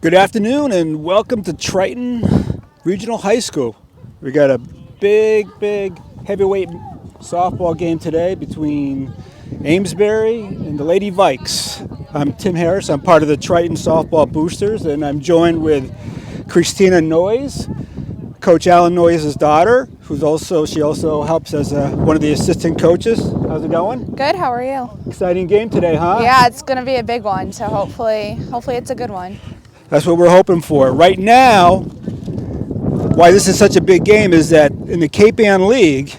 Good afternoon and welcome to Triton Regional High School. We got a big heavyweight softball game today between Amesbury and the Lady Vikes. I'm Tim Harris. I'm part of the Triton Softball Boosters, and I'm joined with Christina Noyes, Coach Alan Noyes' daughter, she also helps as one of the assistant coaches. How's it going? Good, how are you? Exciting game today, huh? Yeah, it's going to be a big one, so hopefully it's a good one. That's what we're hoping for. Right now, why this is such a big game is that in the Cape Ann League,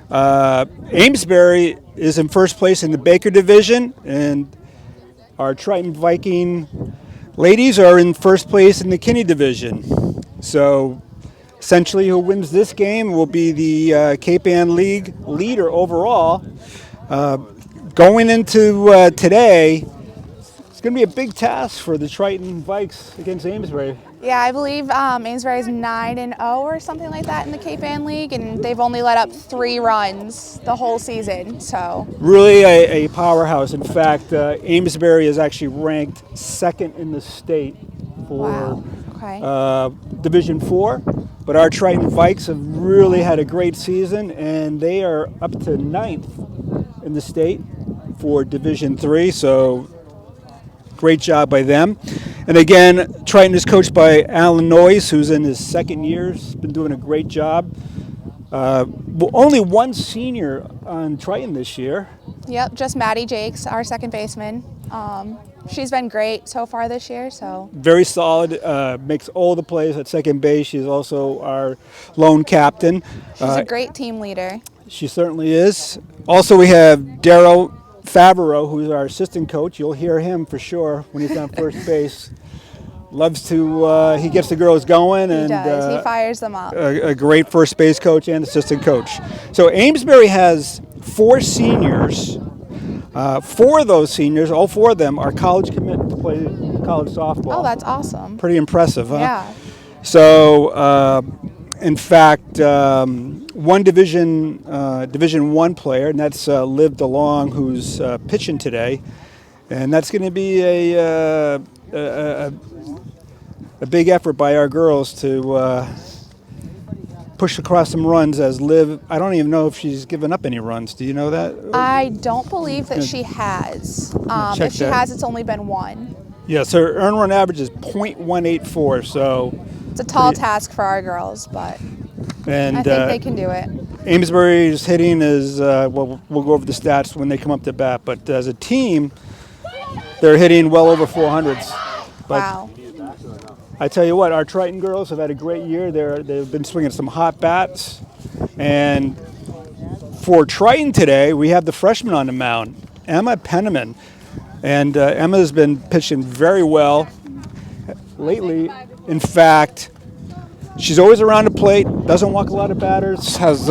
Amesbury is in first place in the Baker division, and our Triton Viking ladies are in first place in the Kinney division. So essentially who wins this game will be the Cape Ann League leader overall. Going into today, it's going to be a big task for the Triton Vikes against Amesbury. Yeah, I believe Amesbury is 9-0 or something like that in the Cape Ann League, and they've only let up 3 runs the whole season. So really a powerhouse. In fact, Amesbury is actually ranked second in the state for Division 4. But our Triton Vikes have really had a great season, and they are up to 9th in the state for Division 3. So great job by them. And again, Triton is coached by Alan Noyes, who's in his second year. He's been doing a great job. Only one senior on Triton this year. Yep, just Maddie Jakes, our second baseman. She's been great so far this year. So very solid, makes all the plays at second base. She's also our lone captain. She's a great team leader. She certainly is. Also, we have Darryl Favreau, who's our assistant coach. You'll hear him for sure when he's on first base. Loves to, he gets the girls going. He does. He fires them up. A great first base coach and assistant coach. So Amesbury has 4 seniors. 4 of those seniors, all 4 of them, are college committed to play college softball. Oh, that's awesome. Pretty impressive, huh? Yeah. So, in fact, one Division 1 player, and that's Liv DeLong, who's pitching today, and that's going to be a big effort by our girls to push across some runs. As Liv, I don't even know if she's given up any runs. Do you know that? I don't believe that she has. If she has, it's only been 1. Yes, her earned run average is .184, so it's a tall task for our girls, but I think they can do it. Amesbury's hitting is, we'll go over the stats when they come up to bat, but as a team, they're hitting well over 400s. But wow. I tell you what, our Triton girls have had a great year. They've been swinging some hot bats. And for Triton today, we have the freshman on the mound, Emma Penniman. And Emma's been pitching very well lately. In fact, she's always around the plate, doesn't walk a lot of batters, has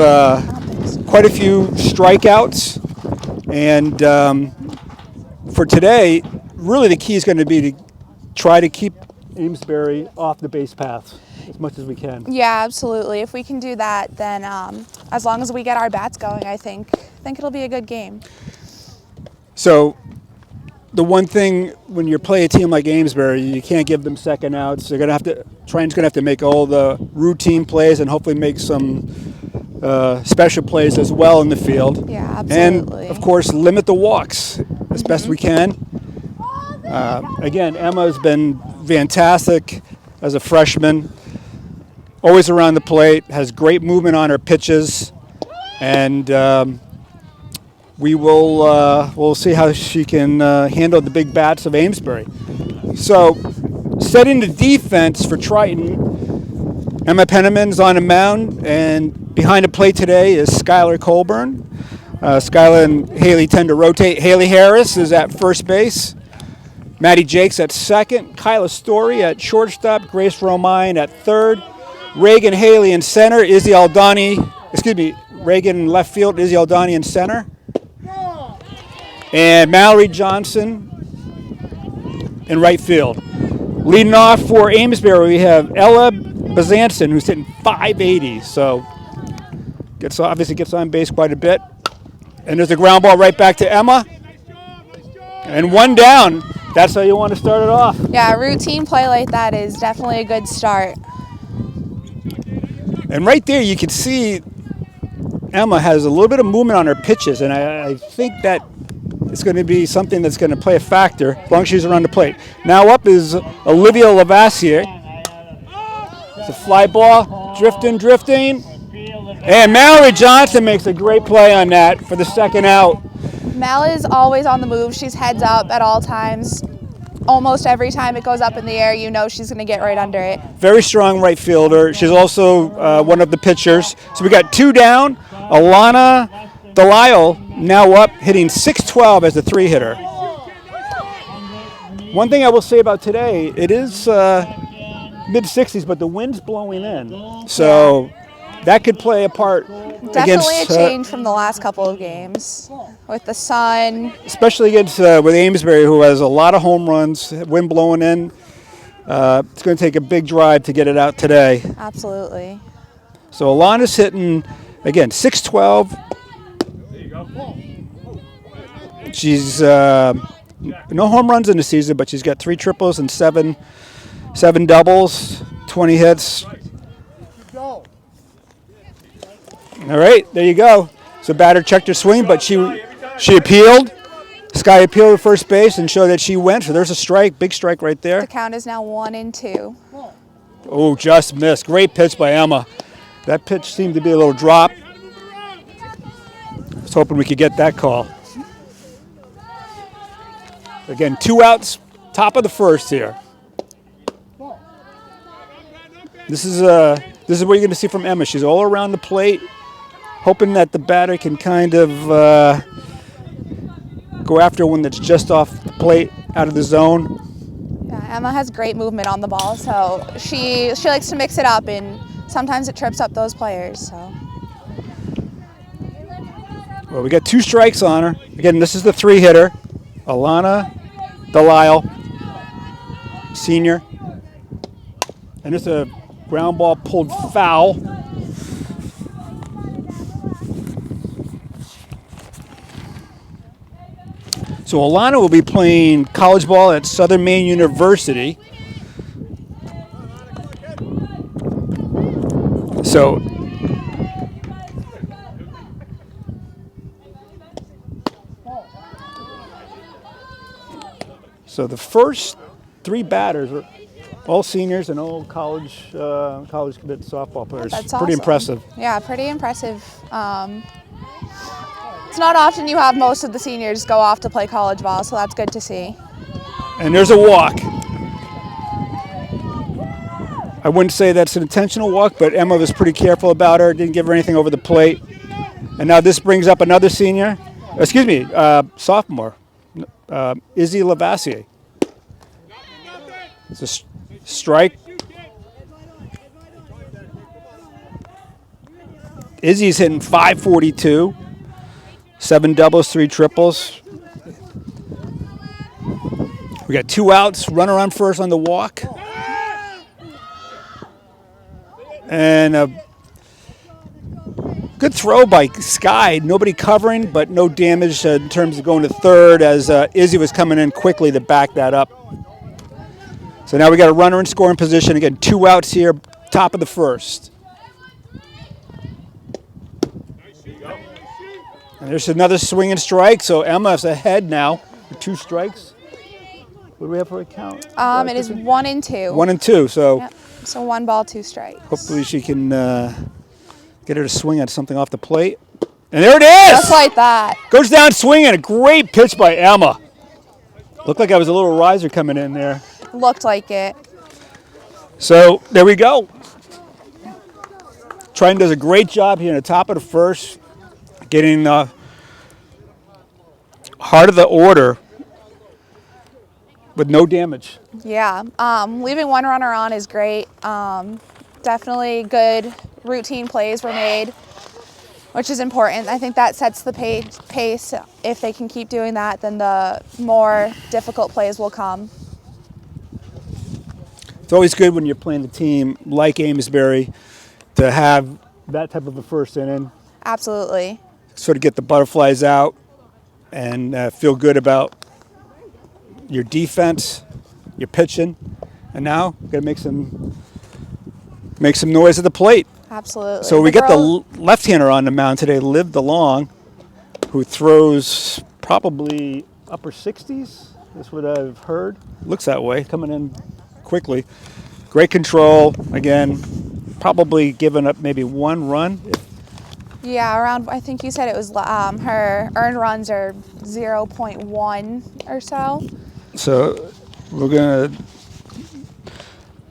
quite a few strikeouts. And for today, really the key is going to be to try to keep Amesbury off the base paths as much as we can. Yeah, absolutely. If we can do that, then as long as we get our bats going, I think it'll be a good game. So the one thing when you play a team like Amesbury, you can't give them second outs. Triton's gonna have to make all the routine plays and hopefully make some special plays as well in the field. Yeah, absolutely. And of course, limit the walks as best we can. Again, Emma's been fantastic as a freshman, always around the plate, has great movement on her pitches, and we'll see how she can handle the big bats of Amesbury. So, setting the defense for Triton, Emma Penniman's on the mound, and behind the plate today is Skylar Colburn. Skylar and Haley tend to rotate. Haley Harris is at first base. Maddie Jakes at second, Kyla Story at shortstop, Grace Romine at third, Reagan Haley in center, Reagan in left field, Izzy Aldani in center, and Mallory Johnson in right field. Leading off for Amesbury, we have Ella Bazanson, who's hitting .580, so obviously gets on base quite a bit. And there's a ground ball right back to Emma. And one down. That's how you want to start it off. Yeah, a routine play like that is definitely a good start. And right there you can see Emma has a little bit of movement on her pitches, and I think that it's going to be something that's going to play a factor as long as she's around the plate. Now up is Olivia Lavassier. It's a fly ball, drifting. And Mallory Johnson makes a great play on that for the second out. Mal is always on the move. She's heads up at all times. Almost every time it goes up in the air, you know she's going to get right under it. Very strong right fielder. She's also one of the pitchers. So we got 2 down. Alana Delisle now up, hitting .612 as a 3-hitter. One thing I will say about today, it is mid-60s, but the wind's blowing in. So that could play a part. Definitely a change from the last couple of games with the sun. Especially against with Amesbury, who has a lot of home runs, wind blowing in. It's going to take a big drive to get it out today. Absolutely. So Alana's hitting, again, .612. She's no home runs in the season, but she's got 3 triples and seven doubles, 20 hits. All right, there you go. So batter checked her swing, but she appealed. Sky appealed to first base and showed that she went. So there's a strike, big strike right there. The count is now 1-2. Oh, just missed. Great pitch by Emma. That pitch seemed to be a little drop. I was hoping we could get that call. Again, 2 outs, top of the first here. This is what you're going to see from Emma. She's all around the plate, hoping that the batter can kind of go after one that's just off the plate, out of the zone. Yeah, Emma has great movement on the ball, so she likes to mix it up, and sometimes it trips up those players. So. Well, we got 2 strikes on her. Again, this is the 3-hitter, Alana Delisle, senior. And it's a ground ball pulled foul. So Alana will be playing college ball at Southern Maine University. So the first 3 batters are all seniors and all college commit softball players. That's pretty awesome. impressive. Yeah, pretty impressive. It's not often you have most of the seniors go off to play college ball, so that's good to see. And there's a walk. I wouldn't say that's an intentional walk, but Emma was pretty careful about her, didn't give her anything over the plate. And now this brings up another sophomore, Izzy Lavassier. It's a strike. Izzy's hitting .542, 7 doubles, 3 triples. We got 2 outs, runner on first on the walk. And a good throw by Sky. Nobody covering, but no damage in terms of going to third as Izzy was coming in quickly to back that up. So now we got a runner in scoring position. Again, 2 outs here, top of the first. And there's another swinging strike. So Emma's ahead now with 2 strikes. What do we have for a count? It is 1-2. 1-2. So. Yep. So 1 ball, 2 strikes. Hopefully she can get her to swing at something off the plate. And there it is! Just like that. Goes down swinging. A great pitch by Emma. Looked like I was a little riser coming in there. Looked like it. So there we go. Triton does a great job here in the top of the first, getting the heart of the order with no damage. Yeah, leaving 1 runner on is great. Definitely good routine plays were made, which is important. I think that sets the pace. If they can keep doing that, then the more difficult plays will come. It's always good when you're playing a team like Amesbury to have that type of a first inning. your defense, your pitching, and now got to make some noise at the plate. Absolutely. So we got the left-hander on the mound today, Liv DeLong, who throws probably upper 60s. That's what I've heard. Looks that way, coming in quickly. Great control. Again, probably giving up maybe 1 run. Yeah, around, I think you said it was her earned runs are 0.1 or so. So we're going to,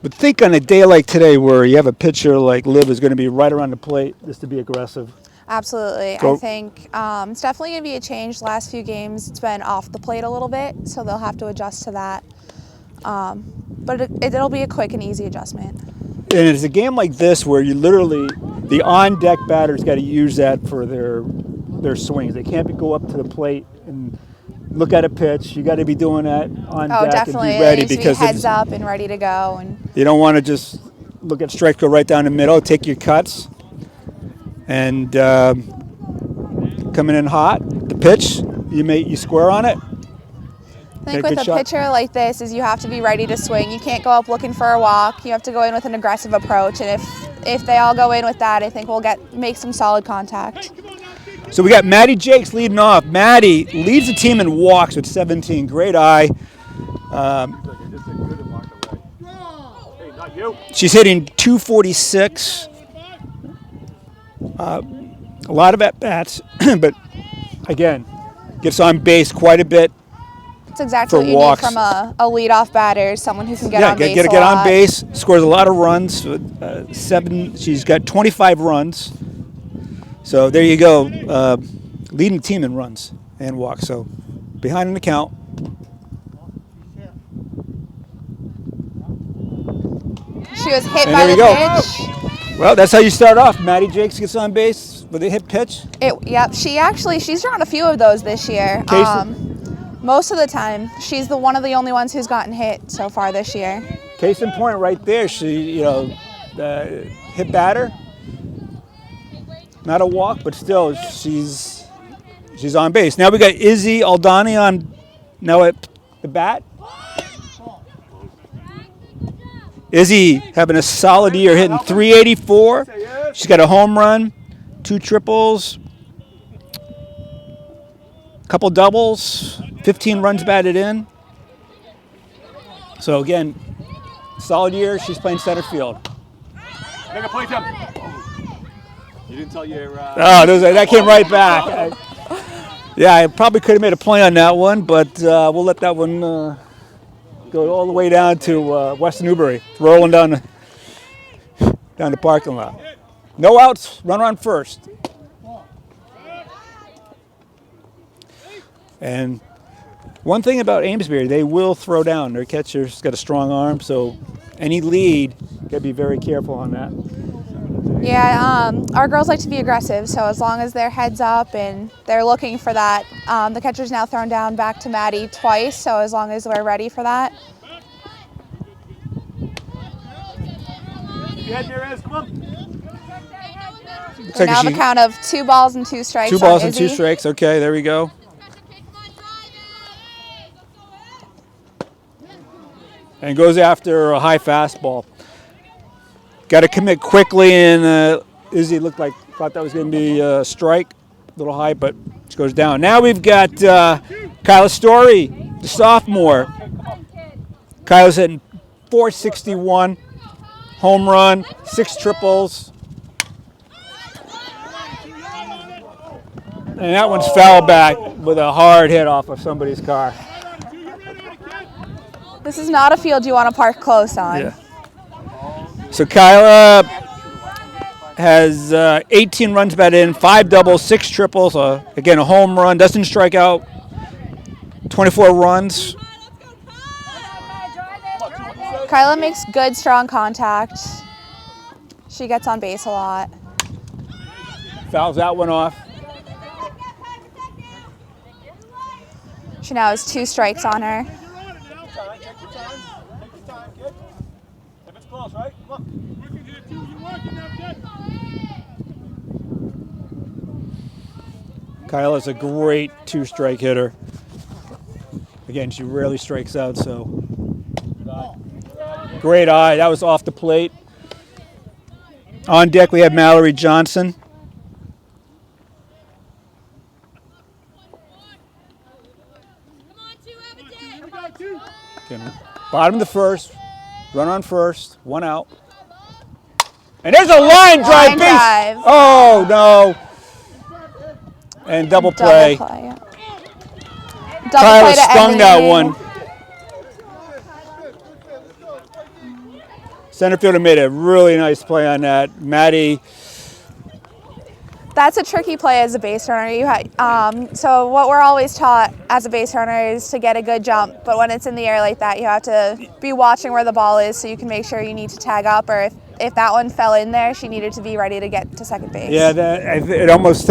but think on a day like today where you have a pitcher like Liv is going to be right around the plate, just to be aggressive. Absolutely. I think it's definitely going to be a change. The last few games, it's been off the plate a little bit, so they'll have to adjust to that. But it'll be a quick and easy adjustment. And it's a game like this where you literally, the on-deck batters got to use that for their swings. They can't go up to the plate and look at a pitch. You got to be doing that on deck and be ready, because be heads up and ready to go. And you don't want to just look at strikes, go right down the middle, take your cuts, and coming in hot. The pitch, you square on it. I think with a pitcher like this is you have to be ready to swing. You can't go up looking for a walk. You have to go in with an aggressive approach, and if they all go in with that, I think we'll make some solid contact. So we got Maddie Jakes leading off. Maddie leads the team in walks with 17. Great eye. She's hitting 246. A lot of at-bats, but again, gets on base quite a bit. That's exactly what you need from a leadoff batter, someone who can get on base. Get on base, scores a lot of runs. She's got 25 runs. So there you go, leading the team in runs and walks. So behind in the count. She was hit by the pitch. Well, that's how you start off. Maddie Jakes gets on base with a hit pitch. Yep. She's drawn a few of those this year. Most of the time, she's one of the only ones who's gotten hit so far this year. Case in point, right there. She, hit batter. Not a walk, but still, she's on base. Now we got Izzy Aldani on now at the bat. Izzy having a solid year, hitting 384. She's got a home run, 2 triples, a couple doubles, 15 runs batted in. So again, solid year. She's playing center field. Make a play, Tim. You didn't tell your. That came right back. I probably could have made a play on that one, but we'll let that one go all the way down to West Newbury. It's rolling down the parking lot. No outs, runner on first. And one thing about Amesbury, they will throw down. Their catcher's got a strong arm, so any lead, got to be very careful on that. Yeah, our girls like to be aggressive, so as long as they're heads up and they're looking for that. The catcher's now thrown down back to Maddie twice, so as long as we're ready for that. Come on. So now the count of 2 balls and 2 strikes. 2 balls and 2 strikes. Okay, there we go. And goes after a high fastball. Got to commit quickly, and Izzy thought that was going to be a strike. A little high, but it goes down. Now we've got Kyla Story, the sophomore. Kyla's hitting 461. Home run, 6 triples. And that one's foul back with a hard hit off of somebody's car. This is not a field you want to park close on. Yeah. So Kyla has 18 runs batted in, 5 doubles, 6 triples. Again, a home run, doesn't strike out, 24 runs. Kyla makes good, strong contact. She gets on base a lot. Fouls that one off. She now has 2 strikes on her. Kyla's a great 2-strike hitter. Again, she rarely strikes out, so. Great eye. That was off the plate. On deck, we have Mallory Johnson. Again, bottom of the first. Run on first. 1 out. And there's a line drive. Drive. Oh, no. And double play. Double play, yeah. Double Tyler play to stung end the that inning. one. Center fielder made a really nice play on that. Maddie. That's a tricky play as a base runner. So what we're always taught as a base runner is to get a good jump, but when it's in the air like that, you have to be watching where the ball is so you can make sure you need to tag up, or if that one fell in there, she needed to be ready to get to second base. Yeah, it almost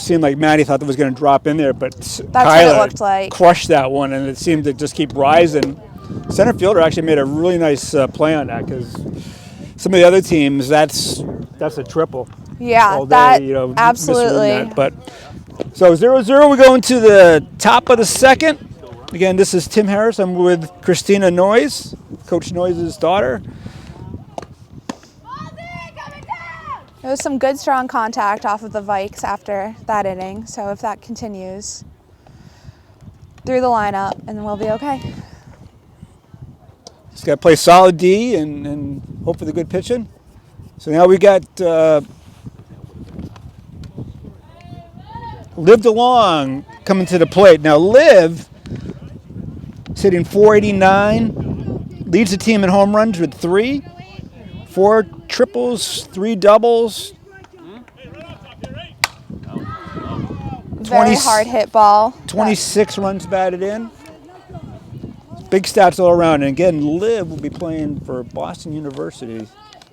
seemed like Maddie thought that was going to drop in there, but That's Kyla what it looked like. crushed that one, and it seemed to just keep rising. Center fielder actually made a really nice play on that, because some of the other teams, that's a triple. Yeah, all day, that misreading absolutely. that. But so 0-0, we go into the top of the second. Again, this is Tim Harris. I'm with Christina Noyes, Coach Noyes' daughter. There was some good, strong contact off of the Vikes after that inning, so if that continues through the lineup, and then we'll be okay. Just got to play solid D and hope for the good pitching. So now we got Liv DeLong coming to the plate. Now Liv is hitting .489, leads the team in home runs with 3, 4 triples, 3 doubles. Very hard hit ball. 26 runs batted in. Big stats all around. And again, Liv will be playing for Boston University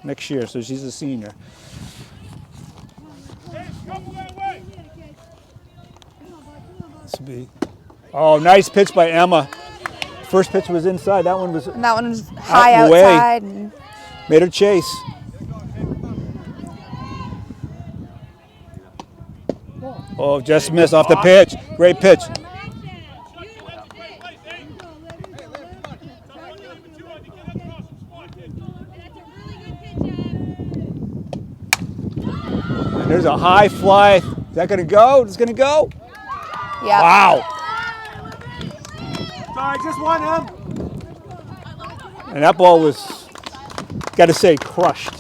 next year, so she's a senior. Oh, nice pitch by Emma. First pitch was inside. That one was high out and away. outside. And made her chase. Oh, just missed off the pitch. Great pitch. And there's a high fly. Is that going to go? It's going to go? yeah. Wow. Sorry, just one, And that ball was, got to say, crushed.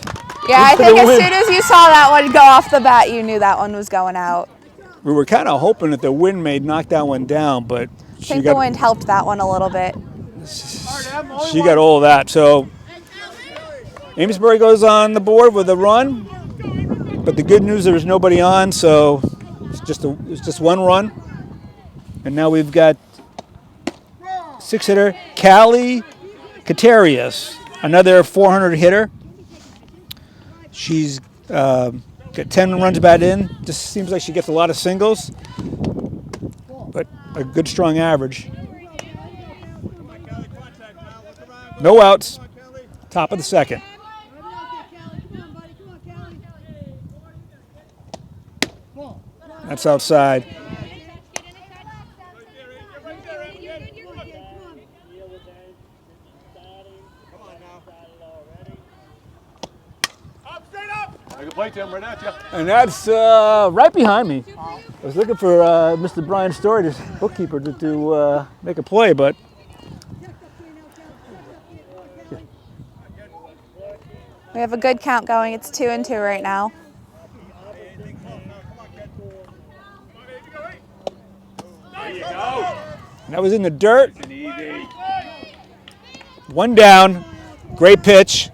Yeah, I Into think the as wind. soon as you saw that one go off the bat, you knew that one was going out. We were kind of hoping that the wind may knock that one down, but I think the wind helped that one a little bit. she got all of that. So Amesbury goes on the board with a run, but the good news, there was nobody on, so it's just one run. And now we've got 6-hitter Callie Katarius, another 400 hitter. She's got 10 runs batted in. Just seems like she gets a lot of singles, but a good strong average. No outs. Top of the second. That's outside. I can play Tim right at you. And that's right behind me. I was looking for Mr. Brian Story, the bookkeeper, to make a play, but We have a good count going. It's 2-2 right now. There you go. that was in the dirt. It's an easy. One down. Great pitch.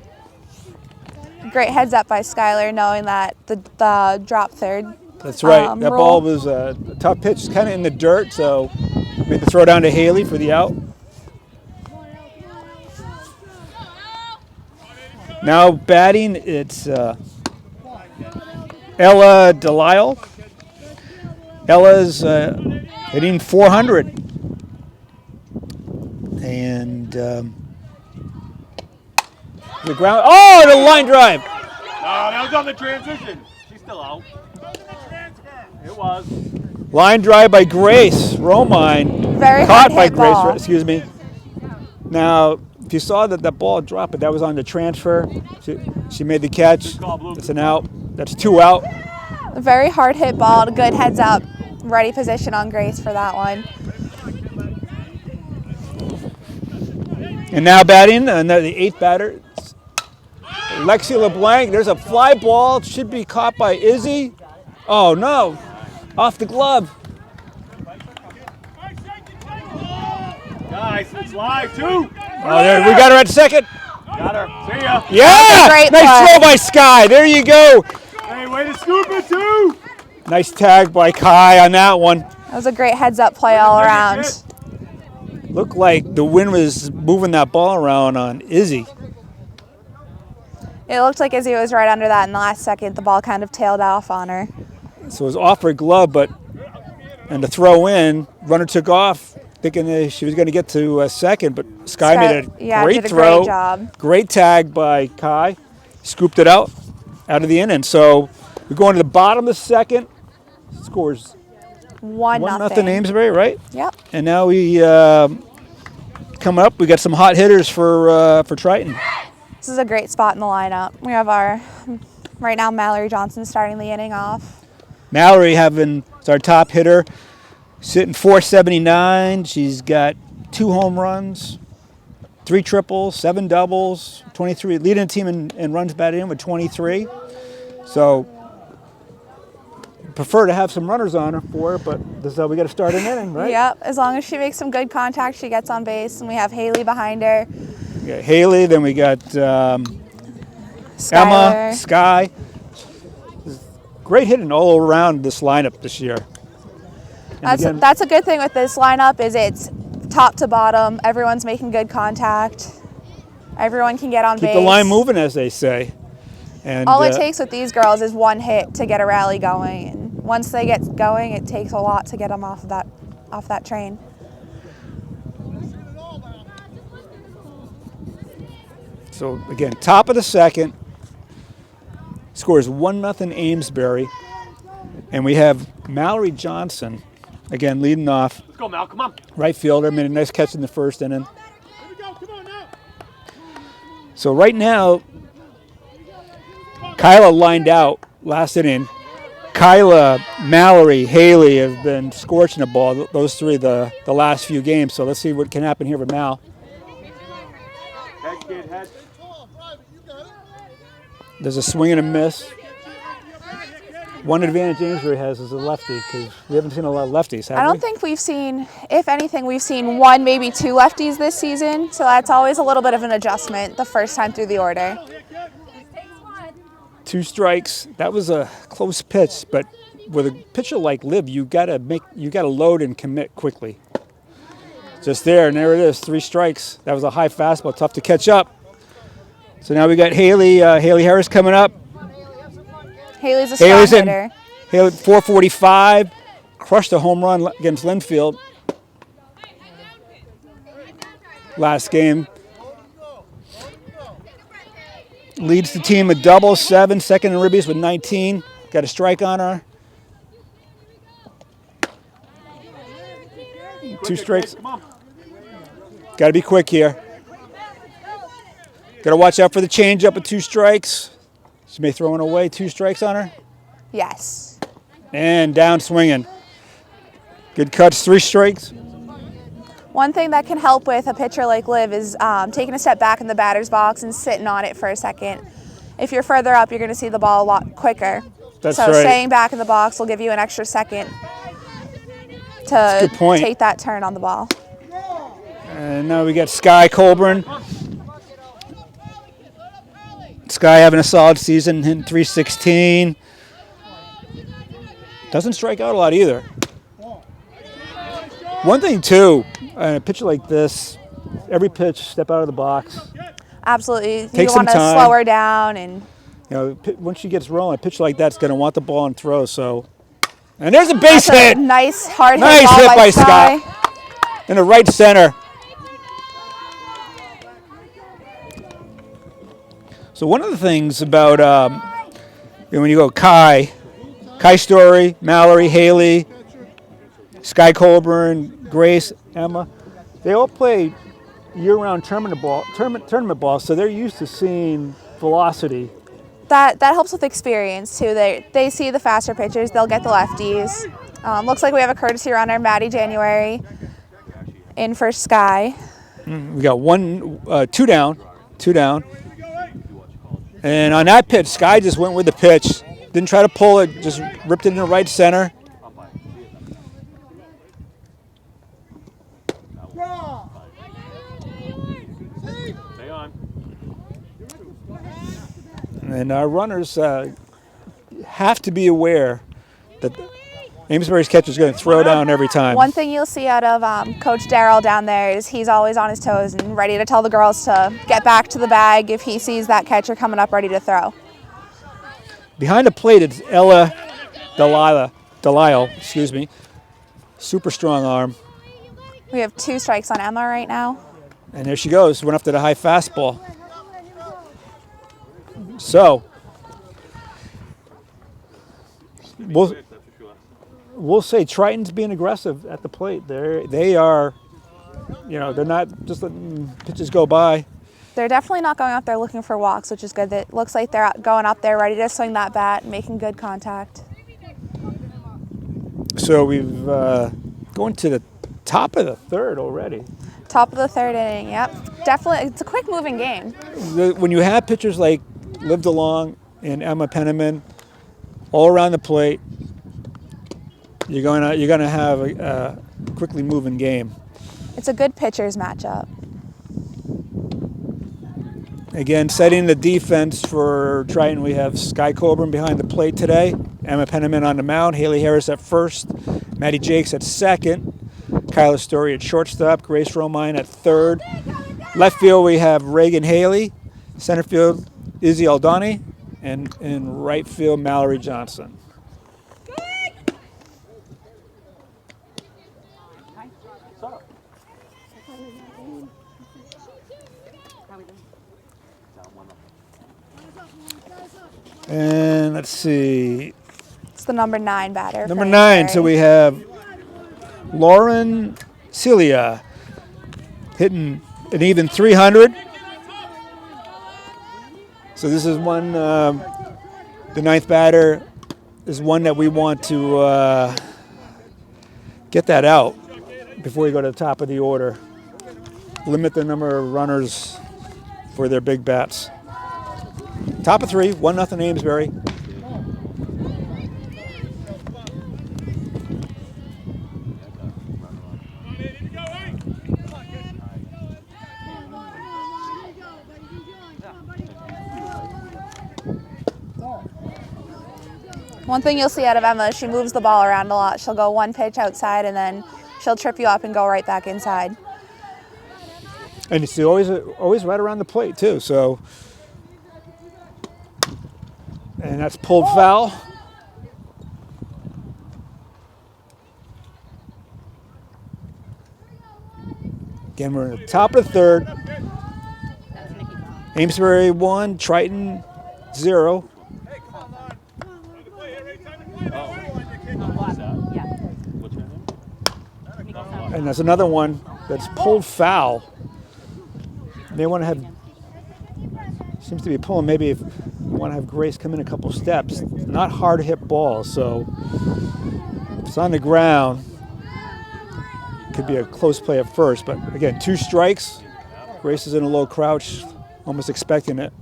Great heads up by Skylar, knowing that the drop third. That's right. That roll. ball was a tough pitch, kind of in the dirt, so made the throw down to Haley for the out. Now batting, it's Ella Delisle. Ella's hitting .400. And the ground, oh, the line drive. No, that was on the transition. She's still out. It was. Line drive by Grace Romine. Very caught hard by hit Grace. ball. Excuse me. Now, if you saw that ball drop, but that was on the transfer. She made the catch. It's an out. That's 2 out. A very hard hit ball. Good heads up. Ready position on Grace for that one. And now batting, the 8th batter, Lexi LeBlanc. There's a fly ball. Should be caught by Izzy. Oh, no. Off the glove. Nice, it's live, 2. Oh, there, we got her at second. Got her. See ya. Yeah! Great Nice play. throw by Sky. There you go. Hey, way to scoop it, 2. Nice tag by Kai on that one. That was a great heads up play all around. Looked like the wind was moving that ball around on Izzy. It looked like Izzy was right under that in the last second. The ball kind of tailed off on her. So it was off her glove, and to throw in, runner took off, thinking that she was going to get to second, but Sky made a great did a throw. great job. Great tag by Kai. Scooped it out of the inning. So we're going to the bottom of the second. Scores 1-0 Amesbury, right? Yep. And now we come up. We got some hot hitters for Triton. This is a great spot in the lineup. We have right now, Mallory Johnson starting the inning off. Mallory is our top hitter, sitting 479. She's got 2 home runs, 3 triples, 7 doubles, 23, leading the team in runs batted in with 23. So prefer to have some runners on her for her, but this is how we got to start an inning, right? Yep, as long as she makes some good contact, she gets on base, and we have Haley behind her. We got Haley, then we got Emma, Sky. Great hitting all around this lineup this year. That's a good thing with this lineup is it's top to bottom. Everyone's making good contact. Everyone can get on base. Keep the line moving, as they say. And all it takes with these girls is one hit to get a rally going. And once they get going, it takes a lot to get them off that train. So again, top of the second, scores 1-0 Amesbury, and we have Mallory Johnson, again leading off. Let's go, Mal, come on. Right fielder, made a nice catch in the first inning. So right now, Kyla lined out last inning. Kyla, Mallory, Haley have been scorching the ball, those 3 the last few games. So let's see what can happen here with Mal. Head, kid, head. There's a swing and a miss. One advantage Amesbury has is a lefty, because we haven't seen a lot of lefties, have we? I don't think we've seen, if anything, we've seen 1, maybe 2 lefties this season. So that's always a little bit of an adjustment the first time through the order. 2 strikes. That was a close pitch, but with a pitcher like Liv, you gotta load and commit quickly. Just there, and there it is, 3 strikes. That was a high fastball, tough to catch up. So now we got Haley Harris coming up. Haley's a strong hitter. Haley, 445, crushed a home run against Linfield last game. Leads the team with double, 7, second in ribbies with 19. Got a strike on her. 2 strikes. Got to be quick here. Got to watch out for the changeup with 2 strikes. She may throw it away. 2 strikes on her. Yes. And down swinging. Good cuts, 3 strikes. One thing that can help with a pitcher like Liv is taking a step back in the batter's box and sitting on it for a second. If you're further up, you're going to see the ball a lot quicker. That's so right. staying back in the box will give you an extra second to take that turn on the ball. And now we got Sky Colburn. Sky having a solid season, hitting .316. Doesn't strike out a lot either. One thing too, a pitcher like this, every pitch, step out of the box. Absolutely. Take you want to some time. slow her down, and once she gets rolling, a pitcher like that's going to want the ball and throw. So, and there's a base hit. Nice hard hit Nice ball hit by Sky. In the right center. So one of the things about when you go Kai Story, Mallory, Haley, Sky Colburn, Grace, Emma, they all play year-round tournament ball, so they're used to seeing velocity. That helps with experience too. They see the faster pitchers, they'll get the lefties. Looks like we have a courtesy runner, Maddie January, in for Sky. We got two down. And on that pitch, Sky just went with the pitch. Didn't try to pull it, just ripped it in the right center. Stay on. And our runners have to be aware that Amesbury's catcher is going to throw down every time. One thing you'll see out of Coach Darrell down there is he's always on his toes and ready to tell the girls to get back to the bag if he sees that catcher coming up ready to throw. Behind the plate, it's Ella Delisle, super strong arm. We have 2 strikes on Emma right now. And there she goes, went up to the high fastball. So, we'll say Triton's being aggressive at the plate. They are, they're not just letting pitches go by. They're definitely not going up there looking for walks, which is good. It looks like they're going up there ready to swing that bat and making good contact. So we've going to the top of the third already. Top of the third inning, yep. Definitely, it's a quick moving game. When you have pitchers like Liv DeLong and Emma Penniman all around the plate, you're gonna have a quickly moving game. It's a good pitchers matchup. Again, setting the defense for Triton, we have Sky Coburn behind the plate today, Emma Penniman on the mound, Haley Harris at first, Maddie Jakes at second, Kyla Story at shortstop, Grace Romine at third. Left field, we have Reagan Haley, center field, Izzy Aldani, and in right field, Mallory Johnson. And let's see. It's the number 9 batter. Number 9, so we have Lauren Celia hitting an even 300. So this is one, the 9th batter is one that we want to get that out before we go to the top of the order. Limit the number of runners for their big bats. Top of 3, 1-0 Amesbury. One thing you'll see out of Emma is she moves the ball around a lot. She'll go one pitch outside and then she'll trip you up and go right back inside. And it's always right around the plate too. So, and that's pulled foul. Again, we're in the top of the third. Amesbury 1, Triton 0. And that's another one that's pulled foul. They want to have, seems to be pulling, maybe if you want to have Grace come in a couple steps. Not hard hit balls, so if it's on the ground, could be a close play at first. But again, 2 strikes. Grace is in a low crouch, almost expecting it.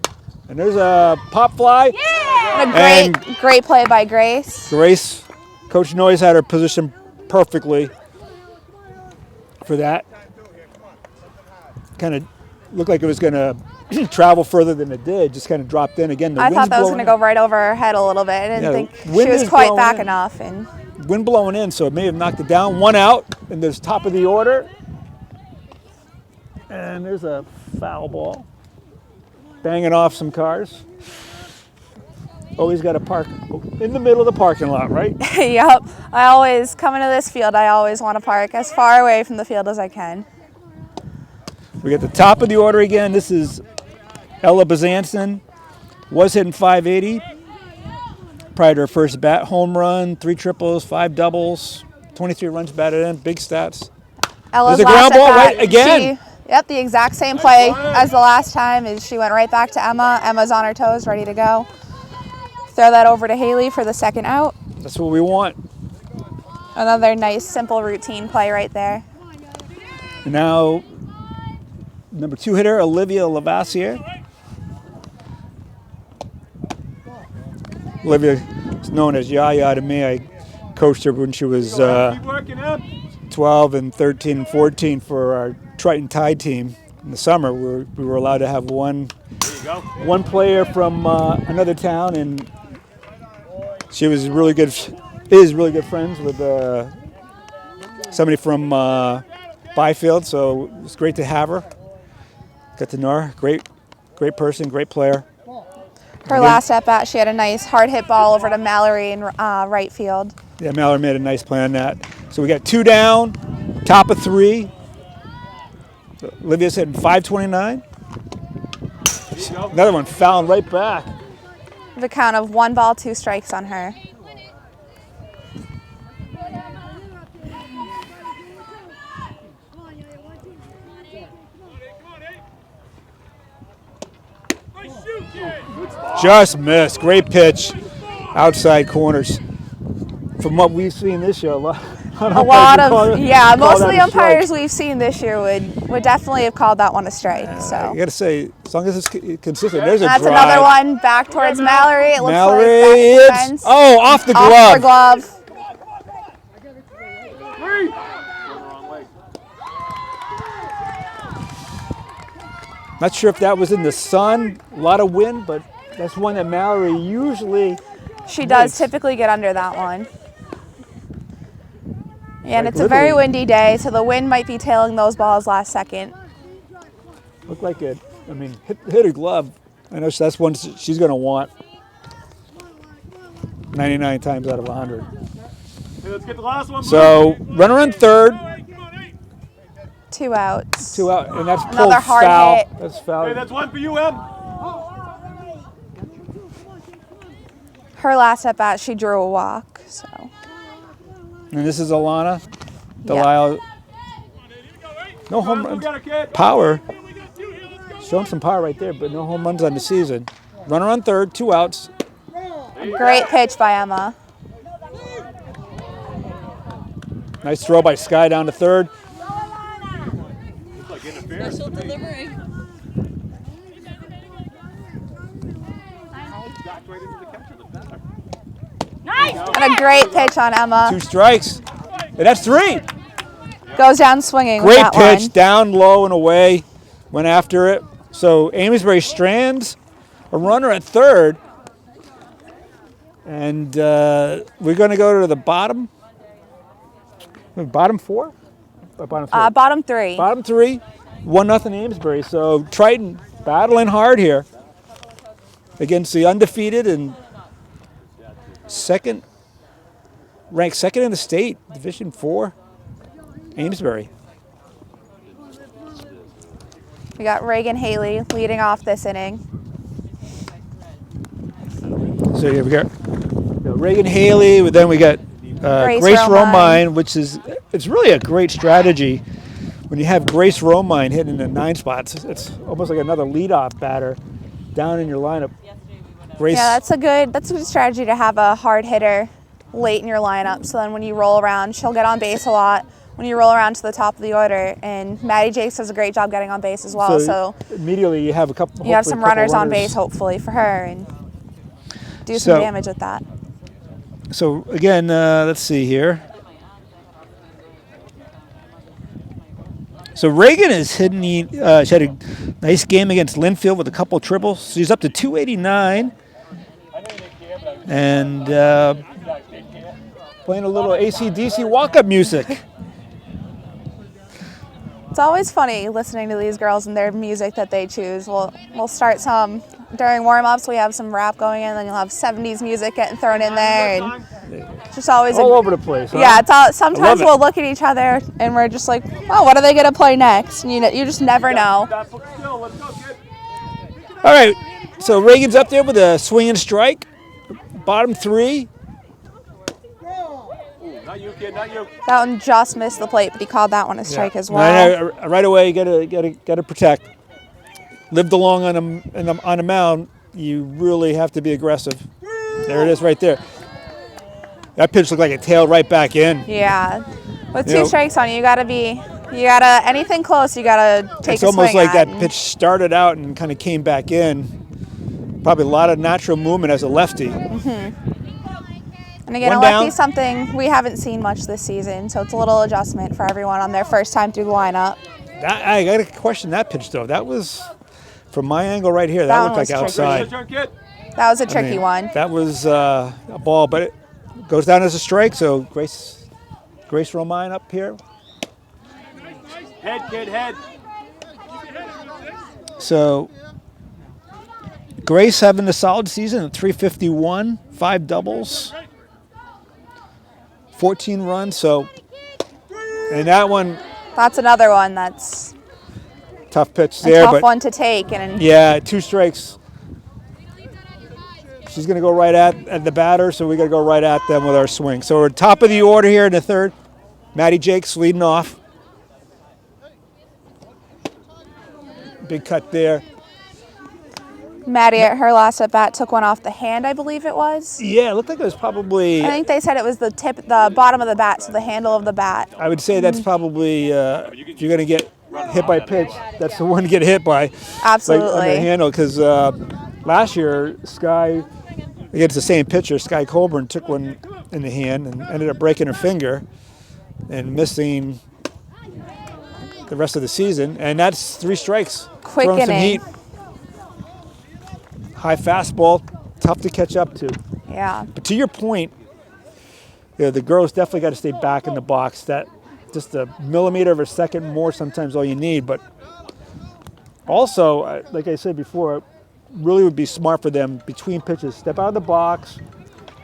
And there's a pop fly. Yeah! And a great play by Grace. Grace, Coach Noyes had her position perfectly for that. Kind of looked like it was going to travel further than it did. Just kind of dropped in again. I thought that was going to go right over her head a little bit. I didn't think she was quite back enough. And wind blowing in, so it may have knocked it down. 1 out, and there's top of the order. And there's a foul ball. Banging off some cars. Always got to park in the middle of the parking lot, right? Yep. I always, coming to this field, I always want to park as far away from the field as I can. We got the top of the order again. This is Ella Bazanson. Was hitting 580 prior to her first bat. Home run, 3 triples, 5 doubles, 23 runs batted in. Big stats. Ella's There's a ground last ball at-bat, right again. Yep, the exact same play as the last time. Is she went right back to Emma. Emma's on her toes, ready to go. Throw that over to Haley for the second out. That's what we want. Another nice, simple routine play right there. And now, number 2 hitter, Olivia Lavassier. Olivia is known as Yaya to me. I coached her when she was 12 and 13 and 14 for our Triton Tide team. In the summer, we were allowed to have one player from another town, and she was really good friends with somebody from Byfield, so it was great to have her. Got to know her. Great person, great player. Her last at-bat, she had a nice hard hit ball over to Mallory in right field. Yeah, Mallory made a nice play on that. So we got 2 down, top of 3. So Olivia's hitting .529. Another one fouling right back. The count of 1 ball, 2 strikes on her. Just missed. Great pitch. Outside corners. From what we've seen this year, a lot of most of the umpires we've seen this year would definitely have called that one a strike. So I got to say, as long as it's consistent, there's a that's drive. another one back towards Mallory. It looks Mallory, like back to the fence. off the glove. Off her glove. Not sure if that was in the sun, a lot of wind, but that's one that Mallory usually She does typically get under that one. Yeah, and Like it's a very literally- windy day, so the wind might be tailing those balls last second. looked like it. I mean, hit her glove. I know that's one she's going to want 99 times out of 100. Hey, let's get the last one. So runner on third, 2 outs. 2 out, and that's pulled Another hard foul. hit. That's foul. Hey, that's one for you, Em. Her last at bat, she drew a walk. So And this is Alana Delisle. No home runs. Power. Showing some power right there, but no home runs on the season. Runner on third, 2 outs. great pitch by Emma. Nice throw by Sky down to third. Special delivery. And a great pitch on Emma. 2 strikes. And that's 3. Goes down swinging with Great that pitch, one. down low and away. Went after it. So Amesbury strands a runner at third. And we're going to go to the bottom. Bottom 4? Or bottom 3? Bottom 3. Bottom 3. 1-0 Amesbury. So Triton battling hard here against the undefeated and ranked second in the state, Division 4, Amesbury. We got Reagan Haley leading off this inning. So here we got Reagan Haley, but then we got Grace Romine, which it's really a great strategy when you have Grace Romine hitting the 9 spots. It's almost like another leadoff batter down in your lineup. Grace, Yeah, that's a good strategy to have a hard hitter late in your lineup. So then when you roll around, she'll get on base a lot when you roll around to the top of the order. And Maddie Jakes does a great job getting on base as well. So immediately you have a couple. you have some runners on base, hopefully, for her, and do some damage with that. So again, let's see here. So Reagan is hitting. She had a nice game against Linfield with a couple of triples. She's up to 289, and playing a little AC/DC walk-up music. It's always funny listening to these girls and their music that they choose. We'll start some during warm-ups. We have some rap going in, then you'll have 70s music getting thrown in there, and it's just always all over the place. Huh? Yeah, sometimes we'll look at each other and we're just like, oh, what are they gonna play next? And you just never know. All right, so Reagan's up there with a swing and strike. Bottom 3. kid, not you. That one just missed the plate, but he called that one a strike as well. Right away, you gotta protect. Lived along on a mound. You really have to be aggressive. There it is, right there. That pitch looked like it tailed right back in. Yeah. With two strikes on you, anything close, you gotta take a swing. It's almost like at. that pitch started out and kind of came back in. Probably a lot of natural movement as a lefty. And again, a lefty's something we haven't seen much this season, so it's a little adjustment for everyone on their first time through the lineup. I got to question that pitch, though. That was, from my angle right here, that looked like outside. That was a tricky one. That was a ball, but it goes down as a strike, so Grace Romine up here. Head, kid, head. So Grace having a solid season at 351, 5 doubles, 14 runs. So, and that one. That's another one that's tough pitch there. A tough one to take. Yeah, 2 strikes. She's going to go right at the batter, so we got to go right at them with our swing. So we're top of the order here in the third. Maddie Jakes leading off. Big cut there. Maddie at her last at bat took one off the hand, I believe it was. Yeah, it looked like it was probably. I think they said it was the bottom of the bat, so the handle of the bat. I would say that's probably if you're going to get hit by pitch, that's the one to get hit by. Absolutely. Like, on the handle, because last year Sky, against the same pitcher, Sky Colburn took one in the hand and ended up breaking her finger and missing the rest of the season, and that's 3 strikes. Quick Throwing inning. some heat. High fastball, tough to catch up to. Yeah. But to your point, the girls definitely got to stay back in the box. That just a millimeter of a second more sometimes all you need. But also, like I said before, it really would be smart for them between pitches, step out of the box.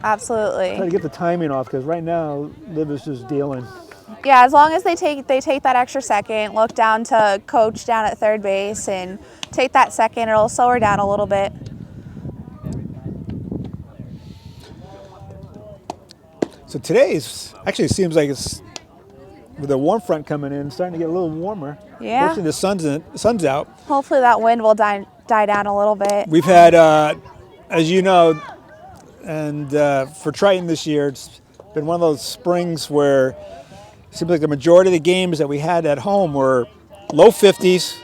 Absolutely. Try to get the timing off, because right now Liv is just dealing. Yeah, as long as they take that extra second, look down to coach down at third base and take that second, it'll slow her down a little bit. So today's actually seems like it's with the warm front coming in, starting to get a little warmer. Yeah. Fortunately, the sun's out. Hopefully that wind will die down a little bit. We've had, as you know, and for Triton this year, it's been one of those springs where it seems like the majority of the games that we had at home were low 50s,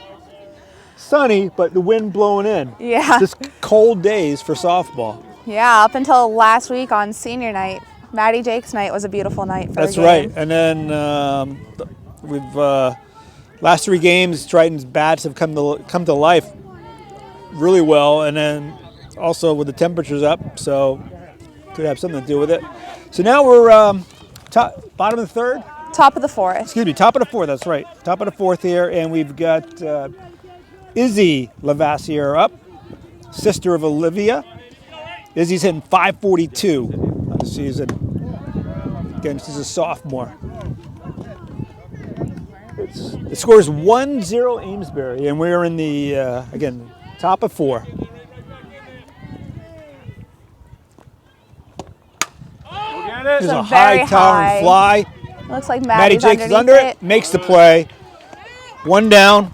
sunny, but the wind blowing in. Yeah. Just cold days for softball. Yeah, up until last week on senior night. Maddie Jakes night was a beautiful night for That's a game. right. And then we've last 3 games, Triton's bats have come to life really well, and then also with the temperatures up, so could have something to do with it. So now we're bottom of the third. Top of the fourth. Excuse me, top of the fourth. That's right. Top of the fourth here, and we've got Izzy Lavassier up, sister of Olivia. Izzy's hitting 542 on the season. Again, she's a sophomore. The score is 1-0 Amesbury, and we're in the, again, top of 4. This is a high towering fly. Looks like Maddie Maddie's Jakes is under it, makes the play. 1 down.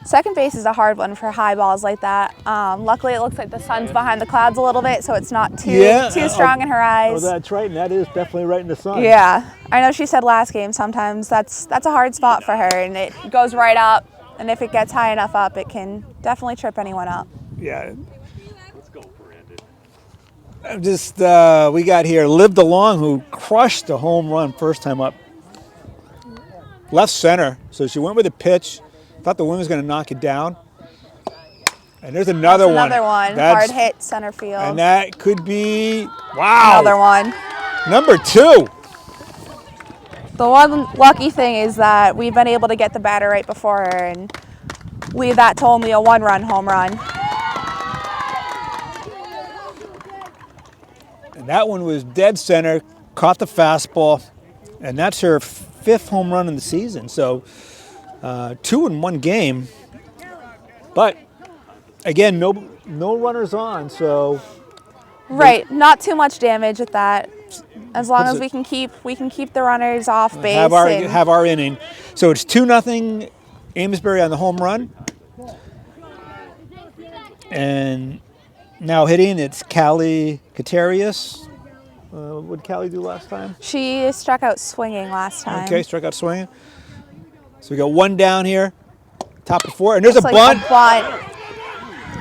Second base is a hard one for high balls like that. Luckily, it looks like the sun's behind the clouds a little bit, so it's not too strong in her eyes. Oh, that's right, and that is definitely right in the sun. Yeah, I know she said last game sometimes that's a hard spot for her, and it goes right up, and if it gets high enough up, it can definitely trip anyone up. Yeah. Let's go, Brandon. We got here Liv DeLong, who crushed a home run first time up. Left center, so she went with a pitch. Thought the wind was going to knock it down. And there's another one. Another one. Hard hit center field. And that could be, wow. Another one. Number 2. The one lucky thing is that we've been able to get the batter right before her and leave that to only a 1-run home run. And that one was dead center, caught the fastball, and that's her 5th home run in the season. So 2 in 1 game, but again, no runners on, so right, not too much damage at that. As long as we can keep the runners off base. Have our inning. So it's 2-0 Amesbury on the home run. And now hitting, it's Callie Katarius. What did Callie do last time? She struck out swinging last time. Okay, struck out swinging. So we got one down here, top of 4, and there's a Like bunt. a bunt.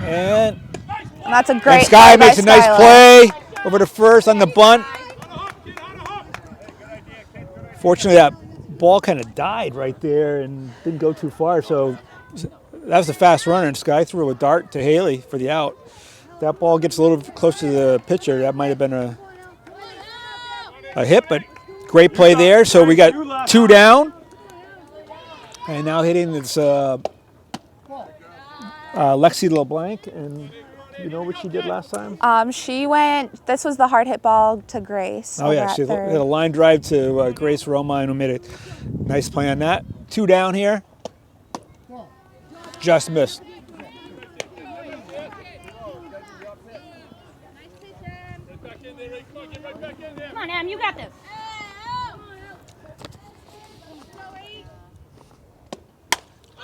And That's a great Sky play by makes a nice Skylar. play over to first on the bunt. Fortunately, that ball kind of died right there and didn't go too far. So that was a fast runner, and Sky threw a dart to Haley for the out. That ball gets a little close to the pitcher. That might have been a hit, but great play there. So we got 2 down. And now hitting is Lexi LeBlanc. And you know what she did last time? This was the hard hit ball to Grace. Oh, yeah. She hit a line drive to Grace Romine, who made a nice play on that. 2 down here. Just missed. Come on, Em, you got this.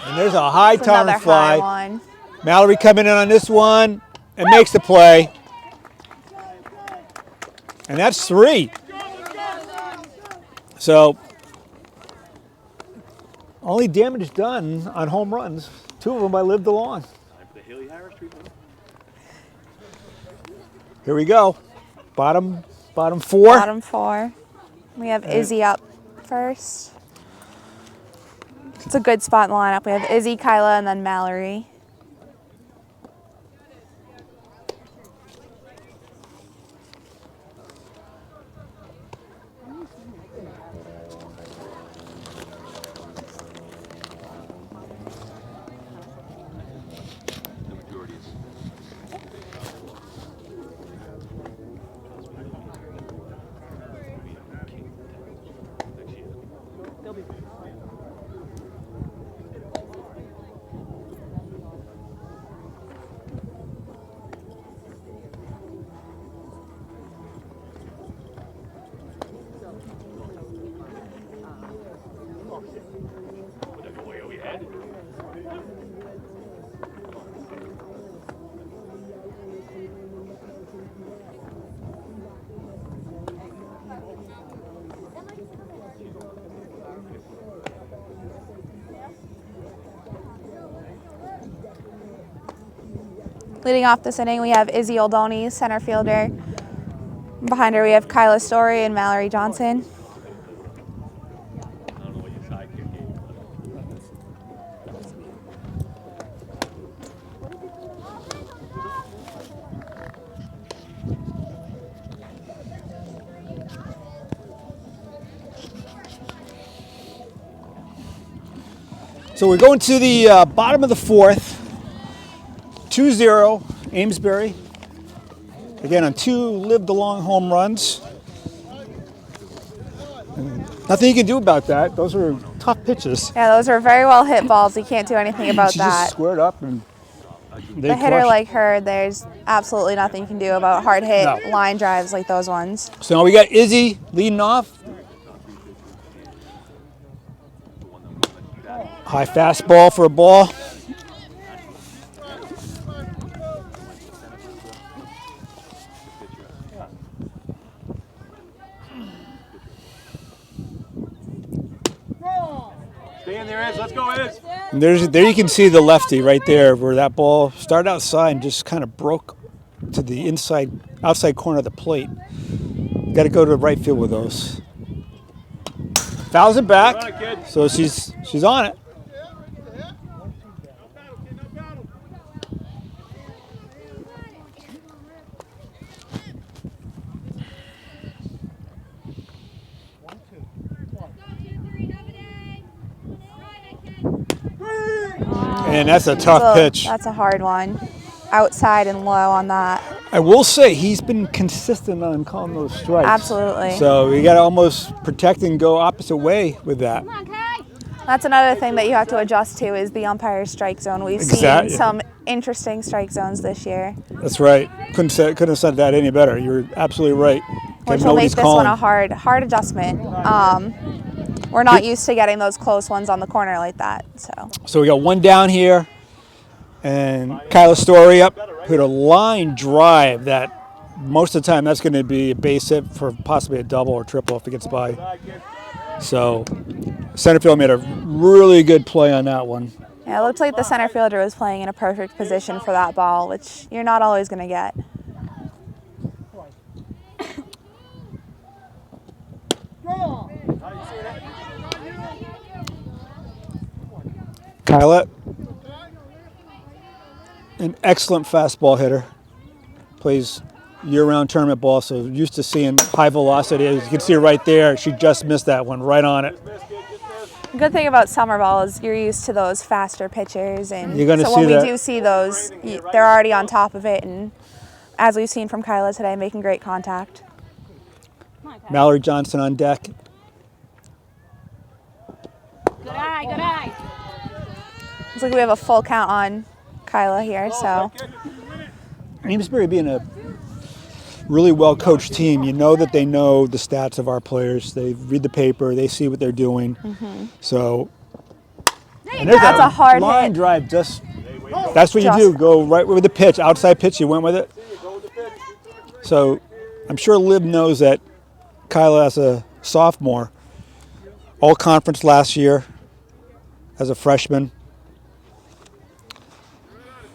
And there's a high Another tower fly. high one. Mallory coming in on this one and makes the play. And that's 3. So only damage done on home runs. 2 of them by Live the Lawn. Here we go. Bottom 4. Bottom 4. We have Izzy up first. It's a good spot in the lineup. We have Izzy, Kyla, and then Mallory. Leading off this inning, we have Izzy Oldoni, center fielder. Behind her, we have Kyla Story and Mallory Johnson. So we're going to the bottom of the 4th. 2-0 Amesbury. Again on 2 Live the Long home runs. Nothing you can do about that. Those were tough pitches. Yeah, those are very well hit balls. You can't do anything about She that. just squared up and they A hitter crushed. like her, there's absolutely nothing you can do about hard hit line drives like those ones. So now we got Izzy leading off. High fastball for a ball. Stay in there, Iz. Let's go, Iz. And there you can see the lefty right there where that ball started outside and just kind of broke to the outside corner of the plate. Got to go to the right field with those. Fouls it back, Run it, kid. so she's on it. And that's a tough pitch. That's a hard one. Outside and low on that. I will say he's been consistent on calling those strikes. Absolutely. So you got to almost protect and go opposite way with that. Come on, Kai. That's another thing that you have to adjust to is the umpire's strike zone. We've Exactly. seen some interesting strike zones this year. That's right. Couldn't have said that any better. You're absolutely right. which will make this one a hard adjustment. We're not used to getting those close ones on the corner like that. So we got one down here, and Kyla Story up, hit a line drive that most of the time that's going to be a base hit for possibly a double or triple if it gets by. So center field made a really good play on that one. Yeah, it looked like the center fielder was playing in a perfect position for that ball, which you're not always going to get. Kyla, an excellent fastball hitter. Plays year-round tournament ball, so used to seeing high velocity. As you can see right there, she just missed that one, right on it. The good thing about summer ball is you're used to those faster pitchers, and You're gonna so see when we that. do see those, they're already on top of it, and as we've seen from Kyla today, making great contact. Mallory Johnson on deck. Good eye, good eye. Looks like we have a full count on Kyla here, so. Amesbury being a really well-coached team, you know that they know the stats of our players. They read the paper, they see what they're doing. So, and there's That's a hard line hit. drive. That's what you do. Go right with the pitch, outside pitch. You went with it. So, I'm sure Lib knows that Kyla, as a sophomore, all conference last year as a freshman.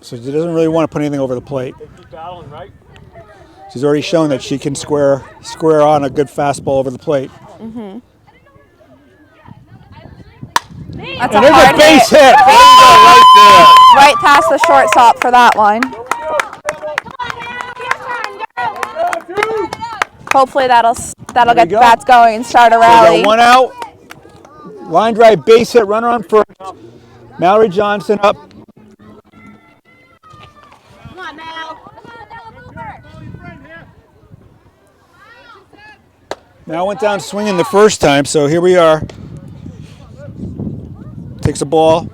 So she doesn't really want to put anything over the plate. She's already shown that she can square on a good fastball over the plate. That's And a there's hard a base hit. right past the shortstop for that one. Hopefully that'll get go. bats going and start a We rally. got one out. Line drive, base hit, runner on first. Mallory Johnson up. Come on, Mal. Mal went down swinging the first time, so here we are. Takes a ball.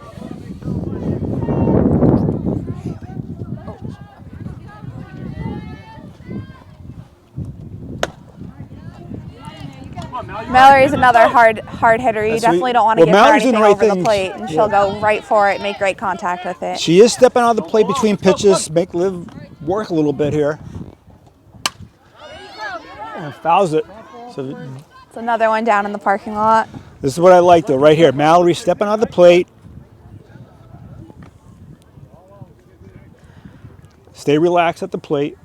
Mallory's another hard hitter. You That's definitely sweet. don't want to Well, give her Mallory's doing anything the right over the thing. plate, and she'll go right for it and make great contact with it. She is stepping on the plate between pitches, make Liv work a little bit here. And fouls it. So It's another one down in the parking lot. this is what I like though, right here. Mallory stepping on the plate. Stay relaxed at the plate.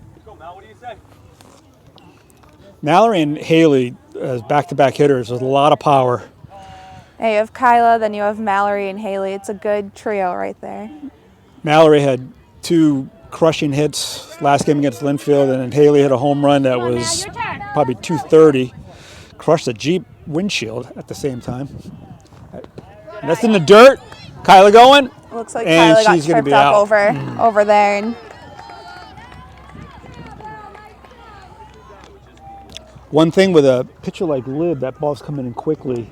Mallory and Haley as back-to-back hitters with a lot of power. Hey, you have Kyla, then you have Mallory and Haley. It's a good trio right there. Mallory had 2 crushing hits last game against Linfield, and then Haley hit a home run that was probably 230. Crushed the Jeep windshield at the same time. And that's in the dirt. Kyla going. Looks like And Kyla got she's gonna tripped be up out. over there. And One thing with a pitcher like Lib, that ball's coming in quickly.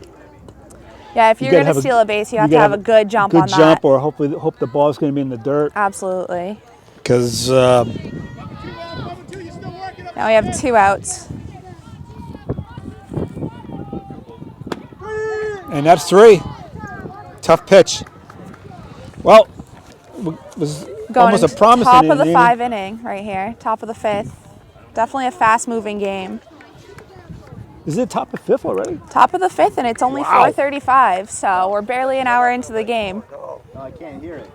yeah, if you're gotta going have to a- steal a base, you have to gotta have a good jump on Good jump, that. or hopefully hope the ball's going to be in the dirt. Absolutely. Because Now we have 2 outs. and that's 3. Tough pitch. Well, was Going almost a into promising top of the inning. 5 inning right here, top of the 5th. Definitely a fast-moving game. Is it top of 5th already? Top of the 5th, and it's only Wow. 4:35, so we're barely an hour into the game.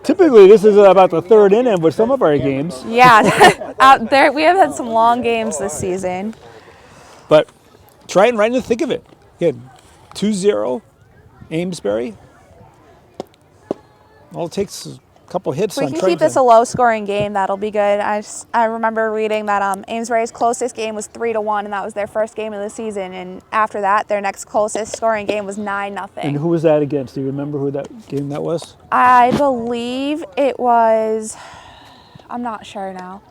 Typically, this is about the 3rd inning with some of our games. Yeah, out there we have had some long games this season. But Triton right in the thick of it. Again, 2-0, Amesbury. All it takes is a couple hits If we on can Triton. keep this a low-scoring game, that'll be good. I remember reading that Amesbury's closest game was 3-1, and that was their first game of the season. And after that, their next closest scoring game was 9-0. And who was that against? Do you remember who that game that was? I believe it was. I'm not sure now.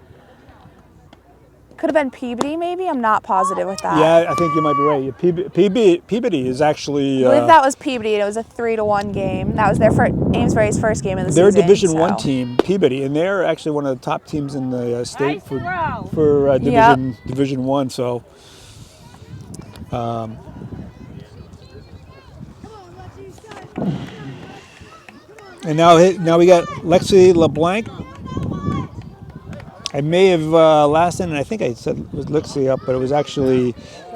Could have been Peabody, maybe. I'm not positive with that. Yeah, I think you might be right. Peabody is actually. I believe that was Peabody, and it was a 3-1 game. That was their Amesbury's first game of the they're a season. Division so. One team, Peabody, and they're actually one of the top teams in the state Nice throw. for Yep. Division One. So And now we got Lexi LeBlanc. I may have last inning, I think I said it was Lexi up, but it was actually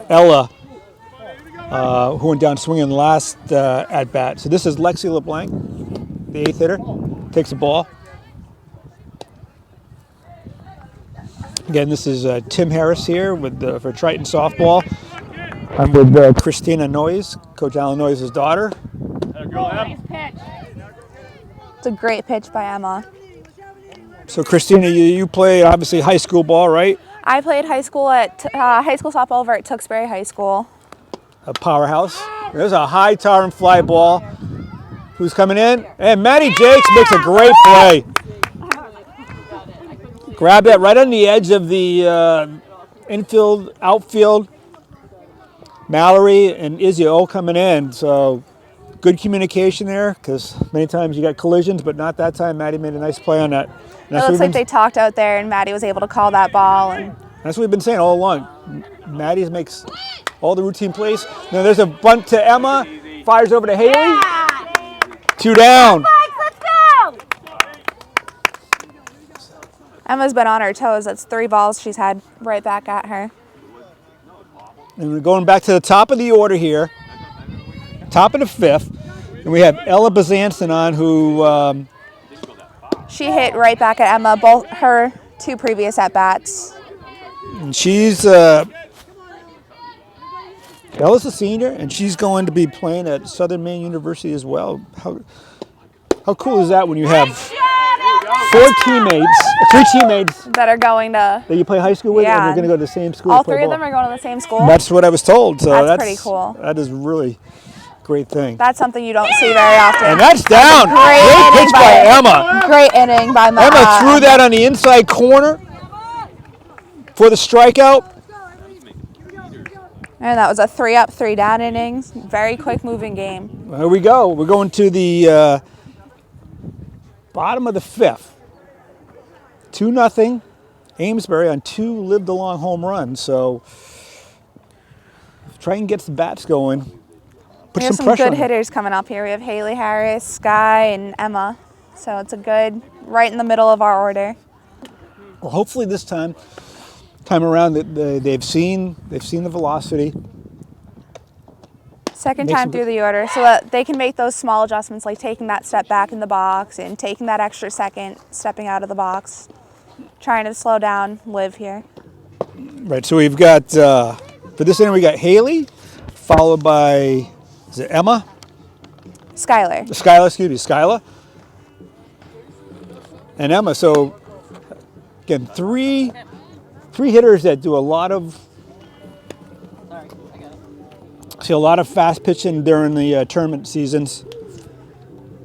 Ella who went down swinging last at bat. So this is Lexi LeBlanc, the 8th hitter, takes the ball. Again, this is Tim Harris here with for Triton softball. I'm with Christina Noyes, Coach Alan Noyes' daughter. Nice pitch. It's a great pitch by Emma. So Christina, you play obviously high school ball, right? I played high school softball over at Tewksbury High School. A powerhouse. There's a high towering fly ball. Who's coming in? And Maddie Jakes makes a great play. Grab that right on the edge of the infield, outfield. Mallory and Izzy all coming in. So good communication there, because many times you got collisions, but not that time. Maddie made a nice play on that. It looks like they talked out there, and Maddie was able to call that ball. And that's what we've been saying all along. Maddie makes all the routine plays. Now there's a bunt to Emma. Fires over to Haley. Yeah. 2 down. Let's go. Emma's been on her toes. That's 3 balls she's had right back at her. And we're going back to the top of the order here. Top of the 5th. And we have Ella Bazanson on, who She hit right back at Emma, both her 2 previous at-bats. and she's Ella's a senior, and she's going to be playing at Southern Maine University as well. How cool is that when you have 3 teammates That are going to... that you play high school with, and Yeah. they're going to go to the same school? All to play 3 of ball? them are going to the same school. That's what I was told. So That's pretty cool. That is really great thing. That's something you don't see very often. And that's down. Great Great inning pitch by Emma. Great inning by Emma threw that on the inside corner for the strikeout. And that was a 3-up, 3-down innings. Very quick moving game. Here we go. We're going to the bottom of the 5th. 2-0. Amesbury on 2 lived along home runs. So try and get the bats going. Put We have some pressure good on them. hitters coming up here. We have Haley Harris, Sky, and Emma. So it's a good, right in the middle of our order. Well, hopefully this time around they've seen the velocity. Second Make time some- through the order, so that they can make those small adjustments, like taking that step back in the box and taking that extra second, stepping out of the box, trying to slow down, live here. Right. So we've got for this inning we got Haley, followed by is it Emma? Skylar. Skyla. And Emma. So again, three hitters that do a lot of fast pitching during the tournament seasons,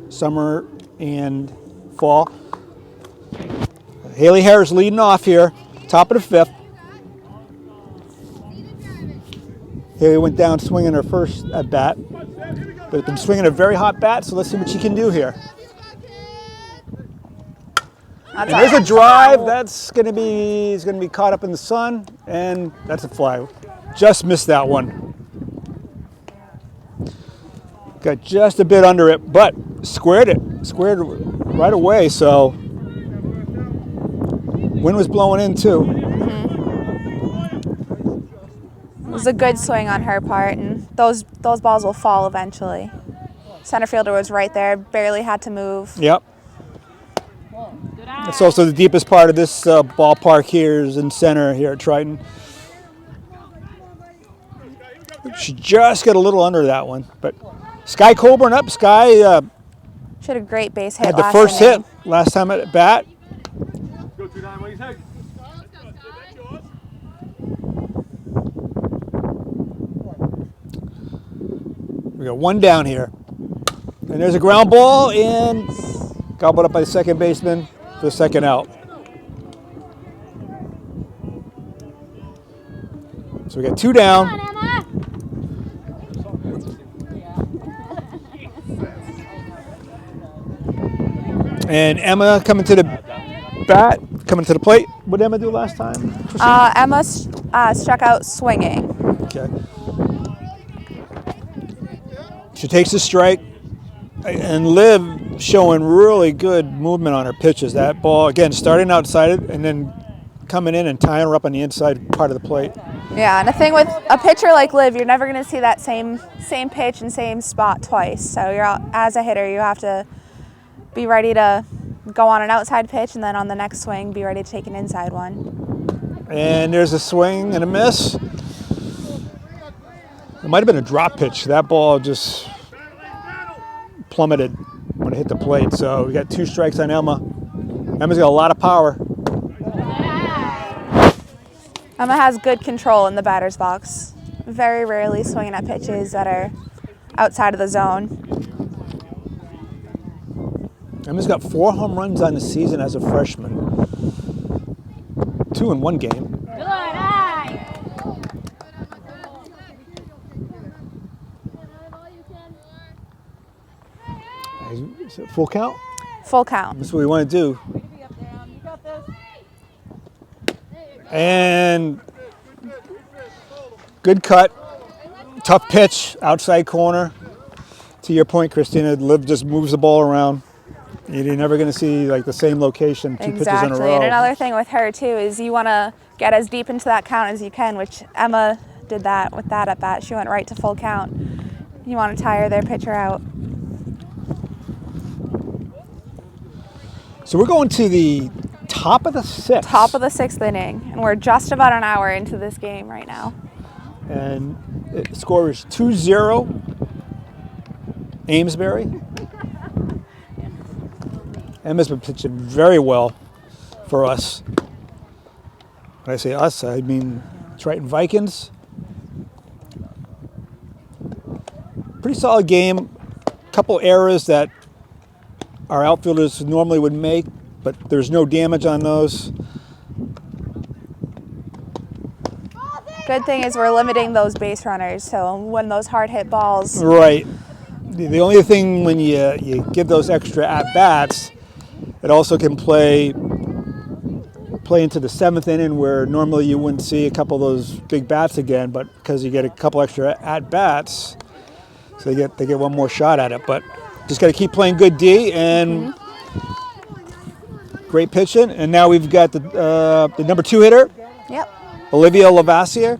summer and fall. Haley Harris leading off here, top of the 5th. Haley went down swinging her first at bat, but has been swinging a very hot bat. So let's see what she can do here. And there's a drive that's going to be caught up in the sun, and that's a fly. Just missed that one. Got just a bit under it, but squared right away. So wind was blowing in too. It was a good swing on her part, and those balls will fall eventually. Center fielder was right there, barely had to move. Yep. It's also the deepest part of this ballpark here is in center here at Triton. She just got a little under that one, but Sky Coburn up. Sky She had a great base hit had the last first inning. hit last time at bat. Go 2-9, what do you think? We got 1 down here. And there's a ground ball and gobbled up by the second baseman for the second out. So we got 2 down. Come on, Emma. And Emma coming to the plate. What did Emma do last time? Emma struck out swinging. Okay. She takes the strike, and Liv showing really good movement on her pitches. That ball, again, starting outside it and then coming in and tying her up on the inside part of the plate. Yeah, and the thing with a pitcher like Liv, you're never going to see that same pitch and same spot twice. So as a hitter, you have to be ready to go on an outside pitch, and then on the next swing, be ready to take an inside one. And there's a swing and a miss. It might have been a drop pitch. That ball just plummeted when it hit the plate. So we got 2 strikes on Emma. Emma's got a lot of power. Emma has good control in the batter's box. Very rarely swinging at pitches that are outside of the zone. Emma's got 4 home runs on the season as a freshman. 2 in 1 game. Good eye. Is it full count? Full count. That's what we want to do. And good cut, tough pitch, outside corner. To your point, Christina, Liv just moves the ball around. You're never going to see like the same location 2 pitches in a row. Exactly, and another thing with her too is you want to get as deep into that count as you can, which Emma did that with that at bat. She went right to full count. You want to tire their pitcher out. So we're going to the top of the 6th. Top of the 6th inning, and we're just about an hour into this game right now. And the score is 2-0 Amesbury. Emma's been pitching very well for us. When I say us, I mean Triton Vikings. Pretty solid game. Couple errors that our outfielders normally would make, but there's no damage on those. Good thing is we're limiting those base runners, so when those hard hit balls. Right. The only thing when you give those extra at-bats, it also can play into the 7th inning where normally you wouldn't see a couple of those big bats again, but because you get a couple extra at-bats, so they get one more shot at it. But just got to keep playing good D and great pitching. And now we've got the number 2 hitter, Yep. Olivia Lavassier.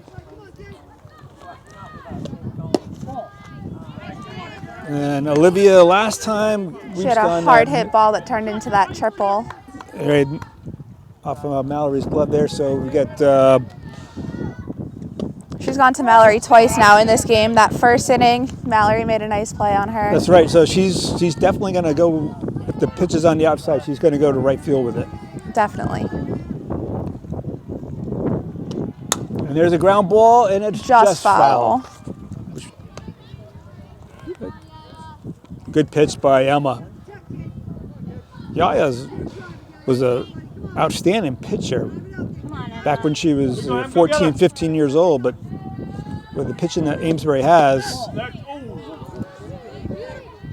And Olivia last time She had a hard hit ball that turned into that triple. Right off of Mallory's glove there. So we got. She's gone to Mallory twice now in this game. That first inning, Mallory made a nice play on her. That's right. So she's definitely going to go with the pitches on the outside. She's going to go to right field with it. Definitely. And there's a ground ball, and it's just foul. Good pitch by Emma. Yaya was a outstanding pitcher back when she was 14, 15 years old, but with the pitching that Amesbury has,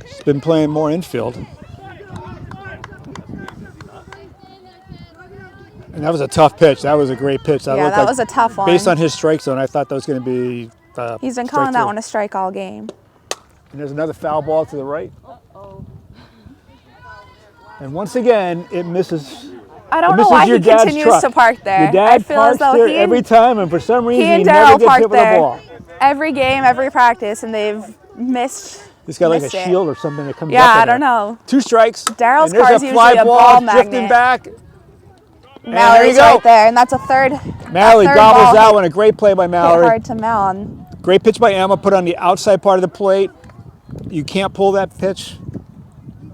she's been playing more infield. And that was a tough pitch. That was a great pitch. That was a tough one. Based on his strike zone, I thought that was going to be He's been calling that one a strike all game. And there's another foul ball to the right. And once again, it misses. I don't know why he continues to park there. Your dad I feel parks as though there every time, and for some reason he and never Daryl gets hit park with a there ball. every game, every practice, and they've missed. He's got like a missed it. shield or something that comes up. Yeah, I in don't there. know. 2 strikes. Daryl's and there's car's a usually fly a ball ball drifting magnet. back. Mallory's right there, and that's a third. Mallory third gobbles ball that hit- one. A great play by Hit Mallory. hard to Mal. Great pitch by Emma, put on the outside part of the plate. You can't pull that pitch.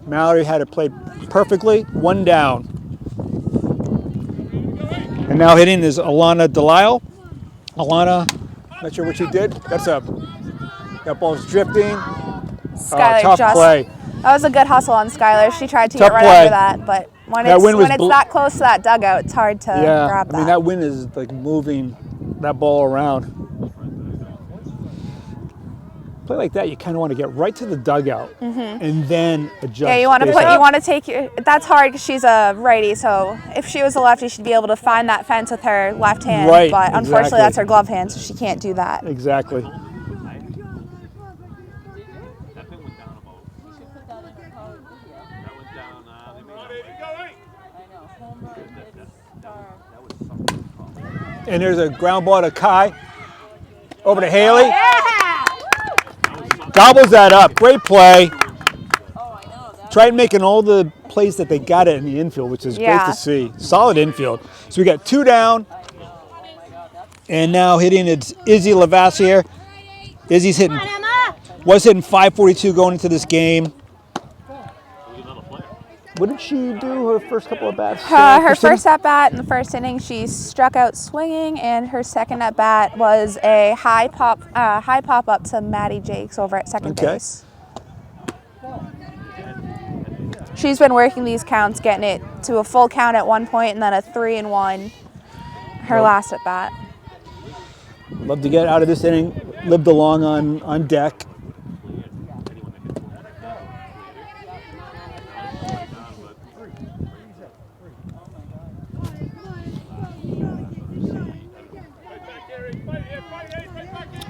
Mallory had it played perfectly. 1 down. And now hitting is Alana Delisle. Alana, not sure what she did. That ball's drifting. Skylar tough play. That was a good hustle on Skylar. She tried to Tough get right play. under that, but when That it's wind was that close to that dugout, it's hard to grab that. I mean, that wind is like moving that ball around. Play like that, you kind of want to get right to the dugout and then adjust. Yeah, you want to take your. That's hard because she's a righty. So if she was a lefty, she'd be able to find that fence with her left hand. Right, But unfortunately, exactly. that's her glove hand, so she can't do that. Exactly. And there's a ground ball to Kai. Over to Haley. Yeah. Gobbles that up. Great play. Triton making all the plays that they got it in the infield, which is great to see. Solid infield. So we got 2 down. And now hitting it's Izzy Lavassier. Izzy's hitting, was hitting 542 going into this game. What did she do her first couple of bats? Her first at bat in the first inning, she struck out swinging, and her second at bat was a high pop up to Maddie Jakes over at second base. She's been working these counts, getting it to a full count at one point, and then a 3-1. Her last at bat. Love to get out of this inning. Lived along on deck.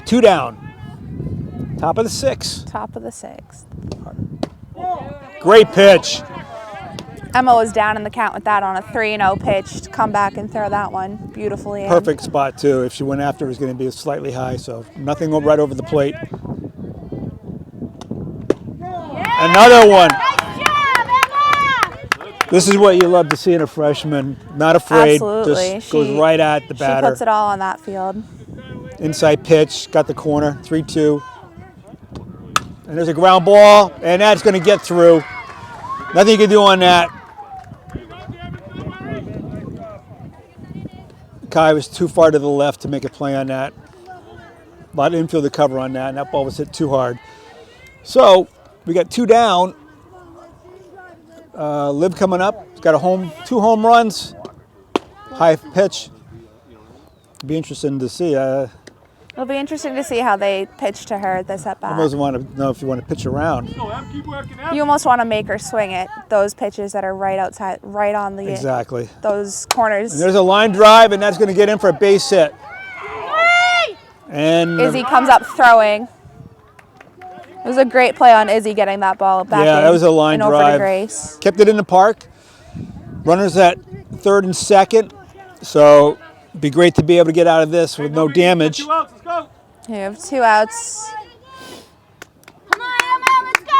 Two down. Top of the 6th. Top of the 6th. Great pitch. Emma was down in the count with that on a 3-0 pitch to come back and throw that one beautifully in. Perfect spot too. If she went after, it was going to be slightly high, so nothing right over the plate. Another one. This is what you love to see in a freshman. Not afraid. Absolutely. Just goes right at the batter. She puts it all on that field. Inside pitch, got the corner, 3-2. And there's a ground ball, and that's going to get through. Nothing you can do on that. Kai was too far to the left to make a play on that. A lot of infield to cover on that, and that ball was hit too hard. So we got 2 down. Liv coming up. He's got 2 home runs. High pitch. Be interesting to see. It'll be interesting to see how they pitch to her this at bat. I almost want to know if you want to pitch around. You almost want to make her swing it. Those pitches that are right outside, right on the Exactly. those corners. And there's a line drive, and that's going to get in for a base hit. And Izzy comes up throwing. It was a great play on Izzy getting that ball back in. Yeah, that was a line and drive. Over to Grace. Kept it in the park. Runners at 3rd and 2nd. So it'd be great to be able to get out of this with no damage. You have 2 outs. Come on, Emma, let's go,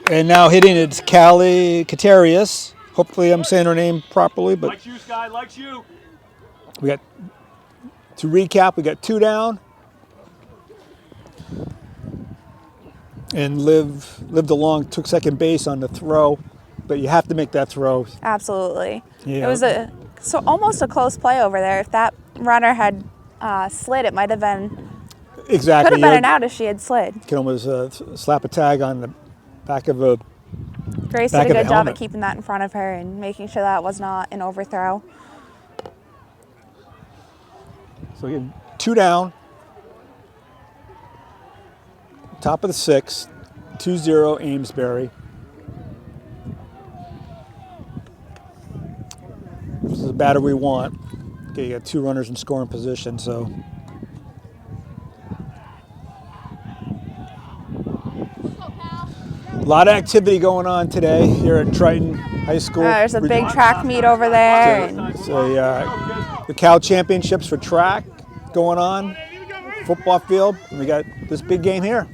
boy. And now hitting it's Callie Katarius. Hopefully I'm saying her name properly, but Likes you, Sky, likes you. we got, to recap, we got 2 down. And lived along, took second base on the throw, but you have to make that throw. Absolutely. Yeah. It was almost a close play over there. If that runner had slid, it might have been. Exactly. Could have been an out if she had slid. Can almost slap a tag on the back of a. Grace back did a of good the job helmet. at keeping that in front of her and making sure that was not an overthrow. So again, 2 down. Top of the 6th, 2-0 Amesbury. This is the batter we want. Okay, you got 2 runners in scoring position, so. A lot of activity going on today here at Triton High School. There's a big track meet over there. And It's the Cal Championships for track going on. Football field. And we got this big game here.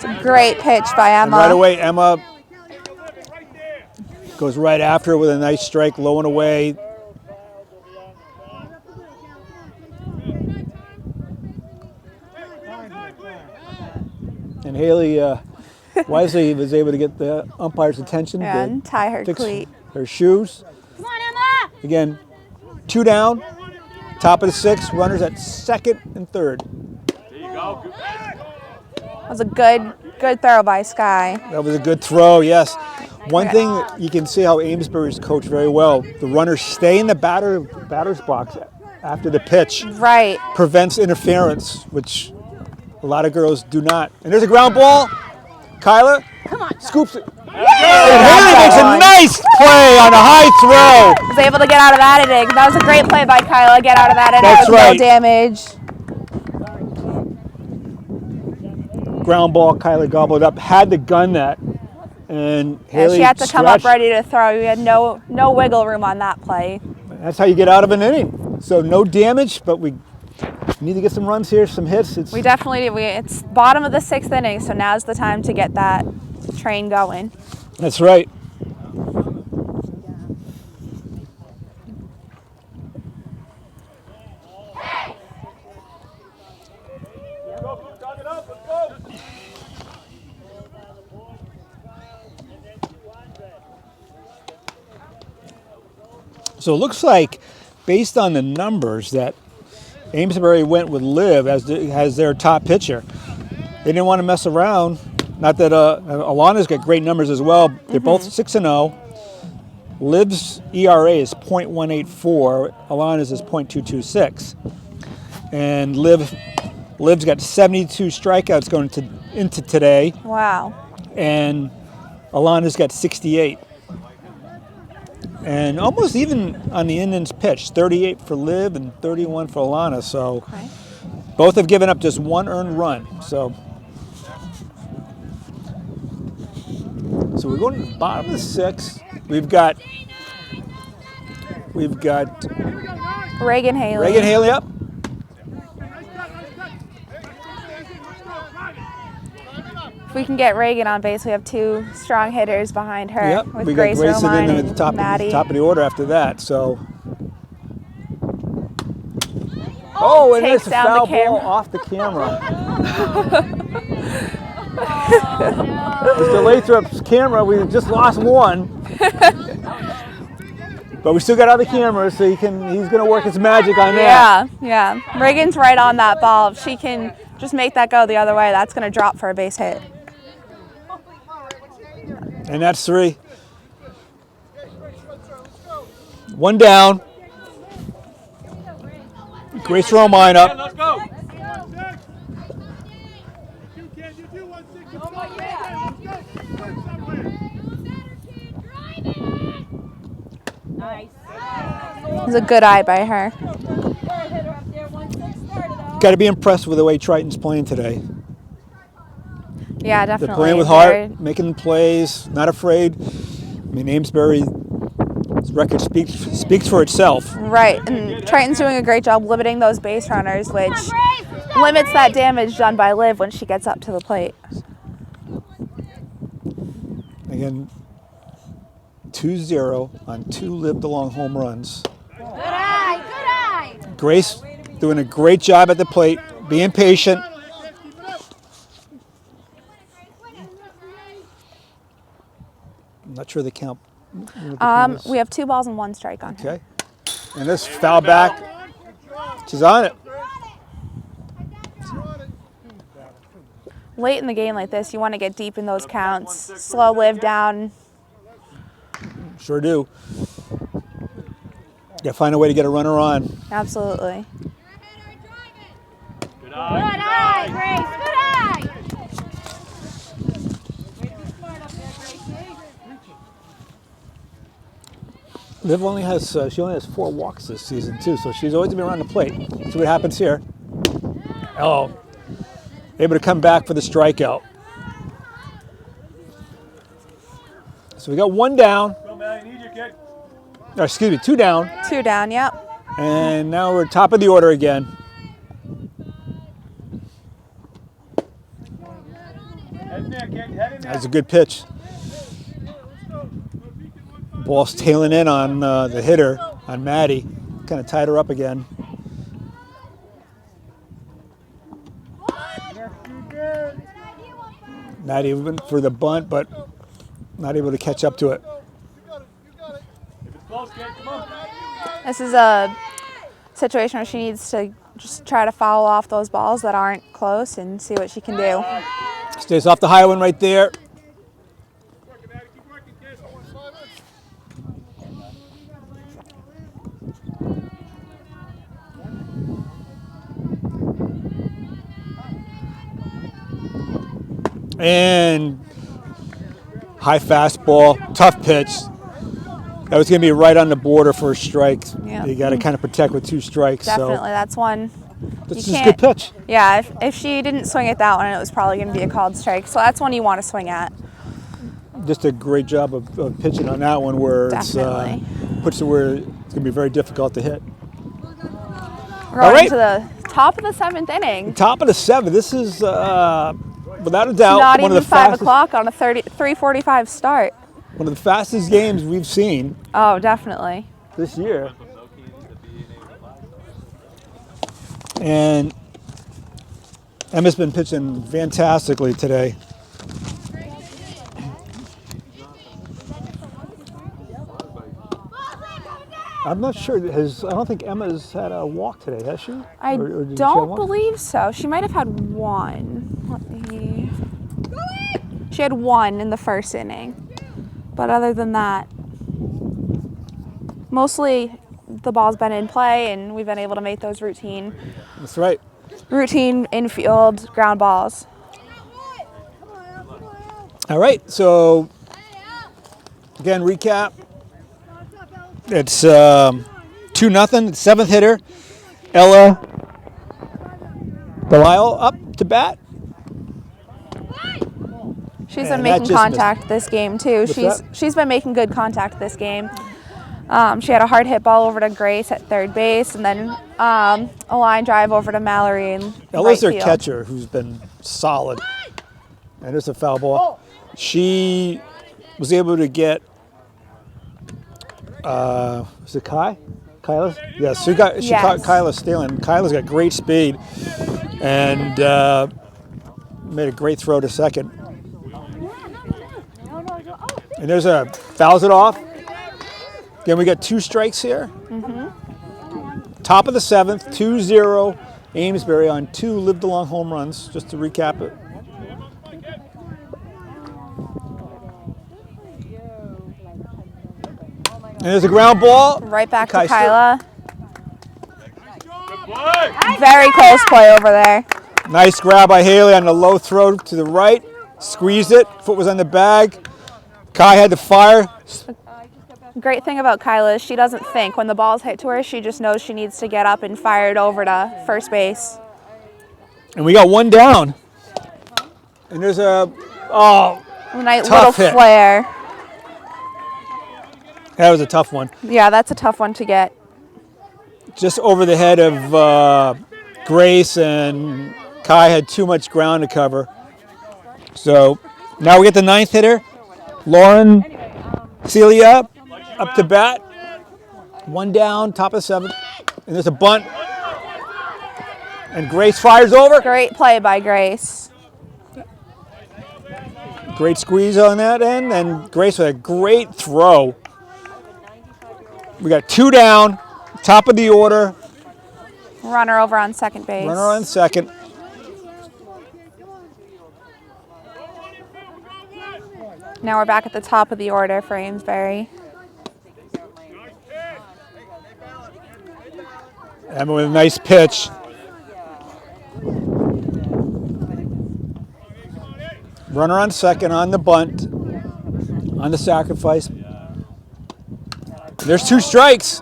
it's a great pitch by And Emma. right away, Emma goes right after with a nice strike, low and away. And Haley wisely was able to get the umpire's attention And to tie her fix cleat. her shoes. Come on, Emma. Again, 2 down, top of the 6th, runners at 2nd and 3rd. There you go. That was a good throw by Sky. That was a good throw, yes. One thing that you can see how Amesbury's coached very well, the runners stay in the batter's box after the pitch. Right. Prevents interference, which a lot of girls do not. And there's a ground ball. Kyla scoops it. And Haley makes a nice play on a high throw. Was able to get out of that inning. That was a great play by Kyla. Get out of that inning That's with right. no damage. Ground ball, Kyla gobbled up, had to gun that. And Haley she had to come up stretched. ready to throw. We had no wiggle room on that play. That's how you get out of an inning. So no damage, but we need to get some runs here, some hits. We definitely do. It's bottom of the 6th inning, so now's the time to get that train going. That's right. So it looks like, based on the numbers, that Amesbury went with Liv as their top pitcher. They didn't want to mess around. Not that Alana's got great numbers as well. They're both 6-0. Liv's ERA is .184. Alana's is .226. And Liv's got 72 strikeouts going into today. Wow. And Alana's got 68. And almost even on the innings pitched, 38 for Liv and 31 for Alana. So both have given up just one earned run. So we're going to the bottom of the 6th. We've got Reagan Haley. Reagan Haley up. If we can get Reagan on base, we have 2 strong hitters behind her. Yep, With we Grace got Grace Romine and then at the Maddie. top of the order after that. So, and Takes it's a down foul the camera. ball off the camera. Mr. Lathrop's camera, we just lost one. But we still got other cameras, so he's going to work his magic on that. Yeah. Reagan's right on that ball. If she can just make that go the other way, that's going to drop for a base hit. And that's 3. 1 down. Grace Romine up. Let's go. Nice. It was a good eye by her. Got to be impressed with the way Triton's playing today. Yeah, definitely. They're playing with heart, making plays, not afraid. I mean, Amesbury's record speaks for itself. Right, and Triton's doing a great job limiting those base runners, which limits that damage done by Liv when she gets up to the plate. Again, 2-0 on 2 lived-along home runs. Good eye. Grace doing a great job at the plate, being patient. I'm not sure the count. We have 2 balls and 1 strike on her. Okay. And this foul back. She's on it. Late in the game like this, you want to get deep in those counts, slow Liv down. Sure do. Got to find a way to get a runner on. Absolutely. Good Good eye, Grace. Good eye. Liv only has she only has 4 walks this season too, so she's always been around the plate. See what happens here. Oh, able to come back for the strikeout. So we got 1 down. Go, man. I need you, kid. Or, excuse me, 2 down. 2 down, yep. And now we're top of the order again. Head in there, kid. Head in there. That's a good pitch. Ball's tailing in on the hitter, on Maddie. Kind of tied her up again. Maddie went for the bunt, but not able to catch up to it. If it's close, kid, come on. This is a situation where she needs to just try to foul off those balls that aren't close and see what she can do. Stays off the high one right there. And high fastball, tough pitch. That was going to be right on the border for a strike. Yeah. You got to kind of protect with 2 strikes. Definitely, that's one. This You is a good can't- pitch. Yeah, if she didn't swing at that one, it was probably going to be a called strike. So that's one you want to swing at. Just a great job of pitching on that one, where Definitely. puts it where it's going to be very difficult to hit. We're going to the top of the 7th inning. Top of the 7th. This is, without a doubt, Not one even of the 5 fastest. o'clock on a 3:45 start. One of the fastest games we've seen Oh, definitely. this year. And Emma's been pitching fantastically today. I'm not sure. I don't think Emma's had a walk today, has she? I Or did she have don't one? believe so. She might have had one. Let me. She had one in the first inning. But other than that, mostly the ball's been in play and we've been able to make those routine That's right. infield ground balls. All right. So again, recap. It's 2-0. 7th hitter, Ella Belial up to bat. She's And been that making just contact this game too. that? She's been making good contact this game. She had a hard hit ball over to Grace at third base, and then a line drive over to Mallory in Ella's right their field. catcher, who's been solid. And there's a foul ball. She was able to get. Was it Kai? Kyla? Yes, she caught Yes. Kyla stealing. Kyla's got great speed and made a great throw to second. And there's a fouls it off. Again, we got 2 strikes here. Top of the 7th, 2-0 Amesbury on 2 lived along home runs, just to recap it. And there's a ground ball. Right back to Kai Kyla. Very close play over there. Nice grab by Haley on the low throw to the right. Squeezed it. Foot was on the bag. Kai had to fire. Great thing about Kyla is she doesn't think. When the ball's hit to her, she just knows she needs to get up and fire it over to first base. And we got 1 down. And there's a Nice Tough little hit. flare. that was a tough one. Yeah, that's a tough one to get. Just over the head of Grace, and Kai had too much ground to cover. So now we get the 9th hitter, Lauren Celia, up to bat. 1 down, top of the 7th. And there's a bunt. And Grace fires over. Great play by Grace. Great squeeze on that end, and Grace with a great throw. We got 2 down, top of the order. Runner over on second base. Runner on second. Now we're back at the top of the order for Amesbury. Emma with a nice pitch. Runner on second on the bunt, on the sacrifice. There's 2 strikes.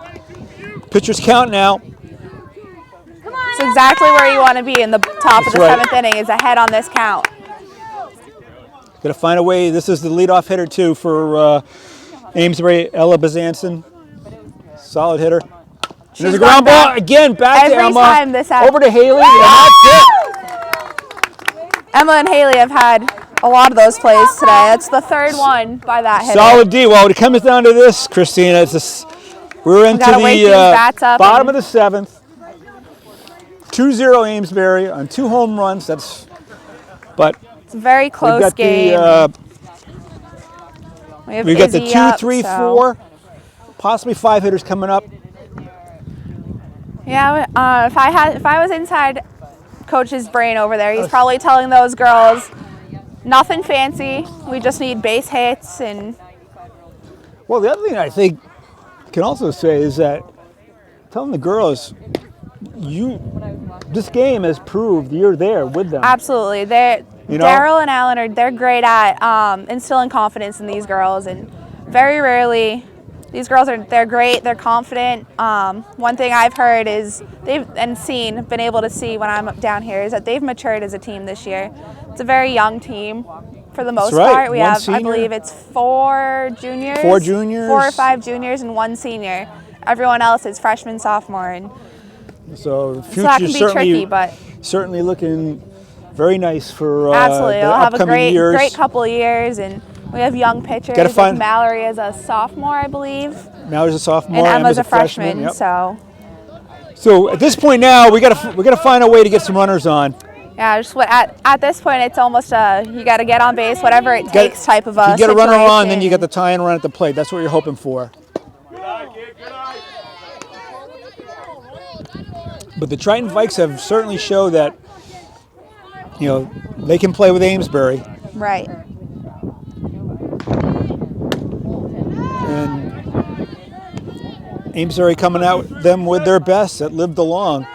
Pitchers count now. It's exactly where you want to be in the top of the That's right. 7th inning, is ahead on this count. Got to find a way. This is the leadoff hitter too for Amesbury, Ella Bazanson. Solid hitter. And there's a ground ball again, back to Every Emma. time this Over to Haley. And that's it. Emma and Haley have had a lot of those plays today. That's the 3rd one by that hitter. Solid D. Well, it comes down to this, Christina. It's this, we're into gotta wake these the bats up bottom and- of the 7th. 2-0 Amesbury on 2 home runs. But It's a very we've close got game. we got the Izzy 2, up, 3, so- 4, possibly 5 hitters coming up. Yeah, if I was inside Coach's brain over there, he's probably telling those girls, nothing fancy. We just need base hits and. Well, the other thing I think can also say is that telling the girls, this game has proved you're there with them. Absolutely, You know? Daryl and Alan they're great at instilling confidence in these girls, and very rarely these girls they're great, they're confident. One thing I've heard is been able to see when I'm down here is that they've matured as a team this year. It's a very young team for the most right. part. We One have, senior. I believe it's 4 juniors, 4 juniors. 4 or 5 juniors and 1 senior. Everyone else is freshman, sophomore, and So the So that can future's be certainly tricky, but certainly looking very nice for absolutely, the they'll have a upcoming years. great couple of years, and we have young pitchers. Gotta find- Mallory is a sophomore, I believe, Mallory's a sophomore. and Emma's a freshman. freshman. Yep. So at this point now, we gotta find a way to get some runners on. Yeah, just at this point, it's almost you got to get on base, whatever it takes type of a If you get a runner on, then situation. you get the tie and run at the plate. That's what you're hoping for. But the Triton Vikes have certainly showed that, you know, they can play with Amesbury. Right. And Amesbury coming out them with their best that lived along.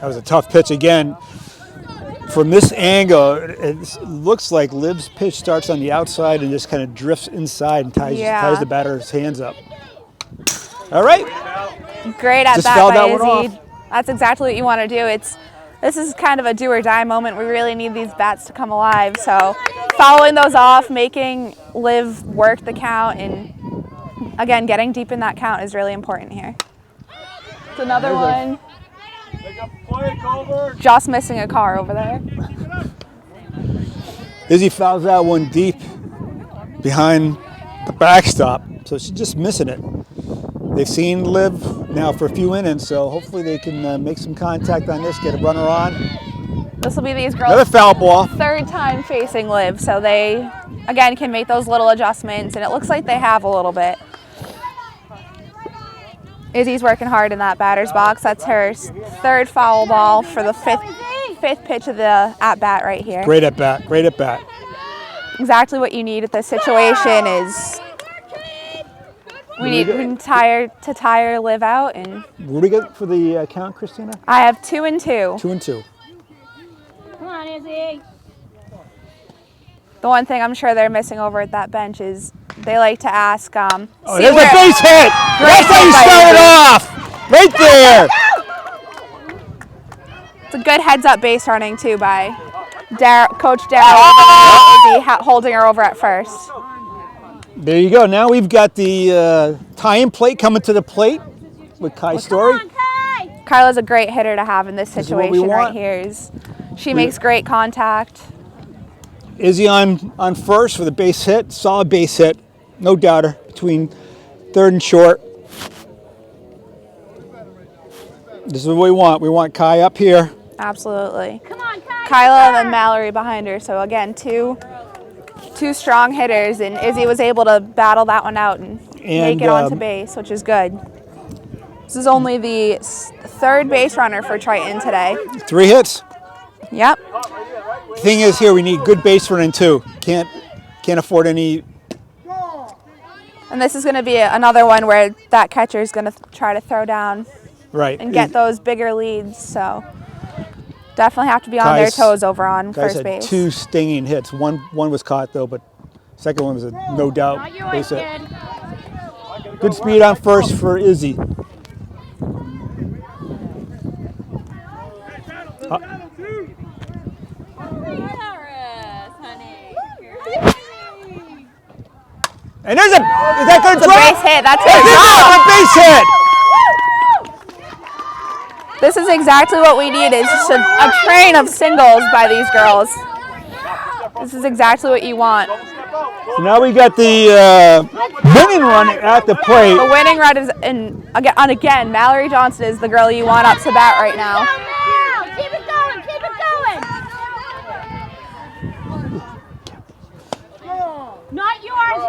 That was a tough pitch again. From this angle, it looks like Liv's pitch starts on the outside and just kind of drifts inside and ties the batter's hands up. All right. Great at Just bat fouled by that one Izzy. off. That's exactly what you want to do. This is kind of a do or die moment. We really need these bats to come alive. So following those off, making Liv work the count, and again, getting deep in that count is really important here. It's another one. Just missing a car over there. Izzy fouls that one deep behind the backstop, so she's just missing it. They've seen Liv now for a few innings, so hopefully they can make some contact on this, get a runner on. This will be these girls' Another foul ball. third time facing Liv, so they, again, can make those little adjustments, and it looks like they have a little bit. Izzy's working hard in that batter's box. That's her third foul ball for the fifth pitch of the at-bat right here. Great at bat, great at bat. Exactly what you need at this situation is we need to tire Liv out, and What do we get for the count, Christina? I have 2 and 2. 2 and 2. Come on, Izzy. The one thing I'm sure they're missing over at that bench is they like to ask. Oh, there's a base hit! Great That's how you hit by start it off! Right there! It's a good heads-up base running too by Coach Darryl. Izzy holding her over at first. There you go. Now we've got the tie-in plate coming to the plate with Kai Story. Come on, Kai. Kyla's a great hitter to have in this This is what we situation right want. here. She makes great contact. Izzy on first with a base hit, solid base hit, no doubter, between third and short. This is what we want. We want Kai up here. Absolutely. Come on, Kai. Kyla and then Mallory behind her. So again, two strong hitters, and Izzy was able to battle that one out and make it onto base, which is good. This is only the third base runner for Triton today. 3 hits. Yep. The thing is here, we need good base running too. Can't afford any. And this is going to be another one where that catcher is going to try to throw down Right. and get those bigger leads. So definitely have to be on their toes over on Guys first had base. 2 stinging hits. One was caught though, but second one was a no doubt Not yours, base hit. kid. Good speed on first for Izzy. And there's is that going to It's a drop? base hit. That's It it. is a base hit. This is exactly what we need, is just a train of singles by these girls. This is exactly what you want. So now we got the winning run at the plate. The winning run is, and again, Mallory Johnson is the girl you want up to bat right now. Keep it going, keep it going. Not yours,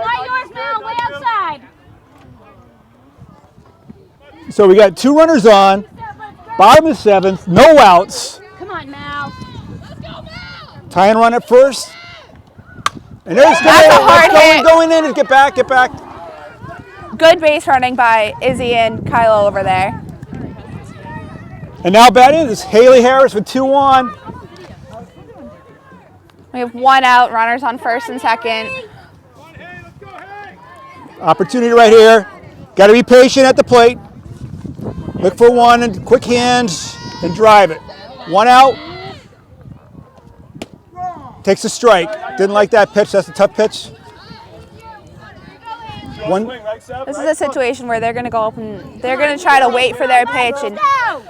Mel, way outside. So we got 2 runners on, bottom of the 7th, no outs. Come on, Mel. Tie and run at first. And there's That's a hard hit. going in and get back. Good base running by Izzy and Kylo over there. And now batting is Haley Harris with 2 on. We have 1 out, runners on first and second. Opportunity right here. Got to be patient at the plate. Look for one and quick hands and drive it. 1 out. Takes a strike. Didn't like that pitch. That's a tough pitch. This is a situation where they're going to go up and they're going to try to wait for their pitch, and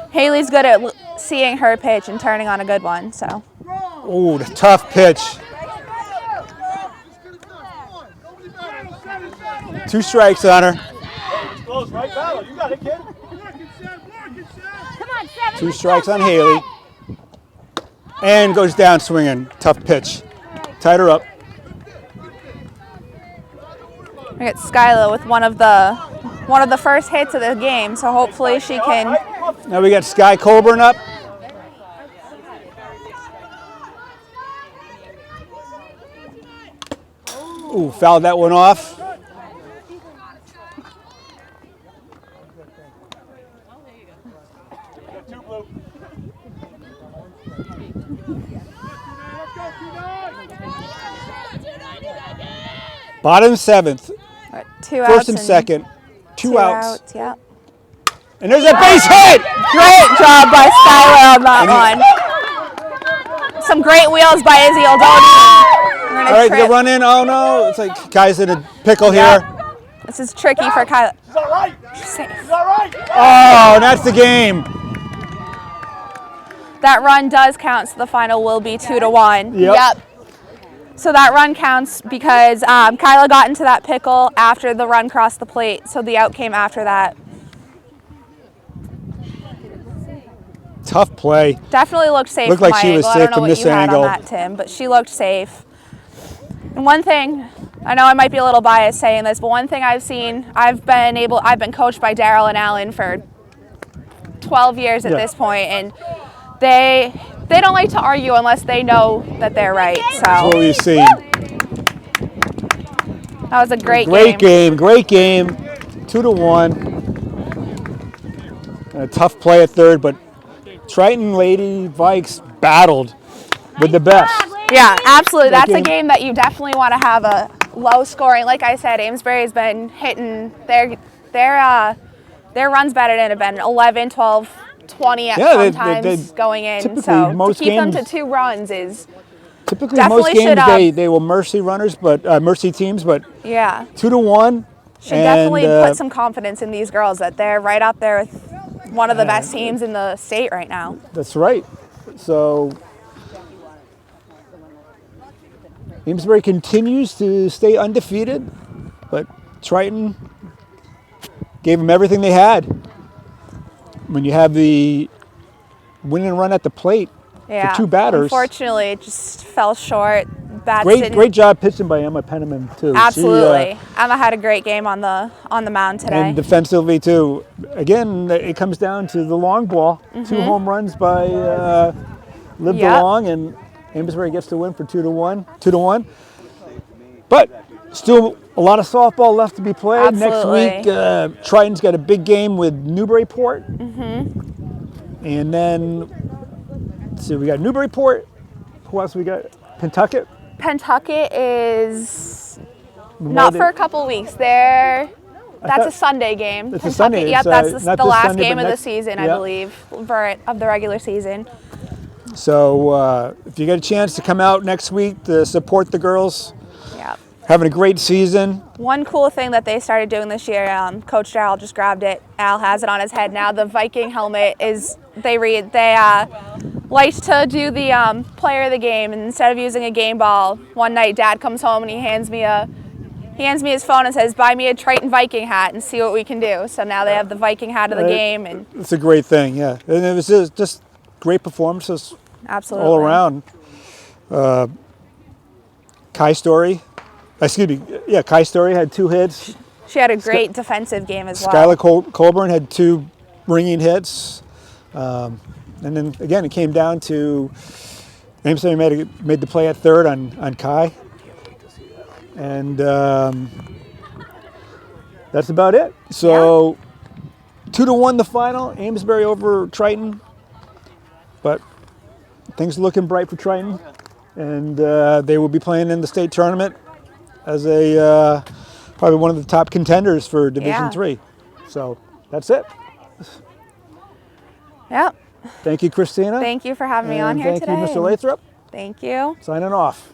Haley's good at seeing her pitch and turning on a good one. So. Ooh, the tough pitch. 2 strikes on her. Close, right, Val? You got it, kid. 2 strikes on Haley. And goes down swinging. Tough pitch. Tied her up. We got Skyla with one of the first hits of the game, so hopefully she can. Now we got Sky Colburn up. Ooh, fouled that one off. Bottom 7th. 2 outs. First and second. 2 outs. Yeah. And there's a base hit! Great job by Skylar on that one. Some great wheels by Izzy Aldoni. All right, the run in. Oh no, it's like guy's in a pickle here. This is tricky for Kyla. She's all right. Safe. She's all right. Oh, that's the game. That run does count, so the final will be 2-1. Yep. So that run counts because Kyla got into that pickle after the run crossed the plate, so the out came after that. Tough play. Definitely looked safe. Looked like she was I safe don't know from what this you had angle. on that, Tim, but she looked safe. And one thing, I know I might be a little biased saying this, but one thing I've seen, I've been coached by Daryl and Alan for 12 years at this point, and they don't like to argue unless they know that they're right. So That's what we've seen. that was a great game. Great game. 2-1. A tough play at third, but Triton Lady Vikes battled with the best. Yeah, absolutely. That's a game that you definitely want to have a low scoring. Like I said, Amesbury has been hitting their runs batted in have been 11, 12, 20 at sometimes going in. So to keep them to 2 runs is typically definitely most games they will mercy runners, but mercy teams, but yeah, 2-1. Should definitely put some confidence in these girls that they're right up there with one of the best teams in the state right now. That's right. So Amesbury continues to stay undefeated, but Triton gave them everything they had. When you have the winning run at the plate for 2 batters. Unfortunately, it just fell short. Great job pitching by Emma Penniman too. Absolutely, Emma had a great game on the mound today. And defensively too. Again, it comes down to the long ball. 2 home runs by Liv DeLong, and Amesbury gets the win for 2-1. But still a lot of softball left to be played. Absolutely. Next week, Triton's got a big game with Newburyport. And then, so we got Newburyport. Who else we got? Pentucket. Pentucket is not for a couple weeks. That's a Sunday game. It's a Sunday. Yep, that's the last Sunday, game of the next, season, I believe, of the regular season. So if you get a chance to come out next week to support the girls, having a great season. One cool thing that they started doing this year, Coach Darrell just grabbed it. Al has it on his head now. The Viking helmet is, they like to do the player of the game, and instead of using a game ball, one night Dad comes home and he hands me his phone and says, "Buy me a Triton Viking hat and see what we can do." So now they have the Viking hat of the game, and it's a great thing, yeah. And it was just great performances, absolutely, all around. Kai Story had 2 hits. She had a great defensive game as well. Skylar Colburn had 2 ringing hits. And then again, it came down to Amesbury made the play at third on Kai. And that's about it. So 2-1 the final, Amesbury over Triton. But things are looking bright for Triton. And they will be playing in the state tournament as probably one of the top contenders for Division III. So that's it. Yep. Thank you, Christina. Thank you for having me on here today. Thank you, Mr. Lathrop. Thank you. Signing off.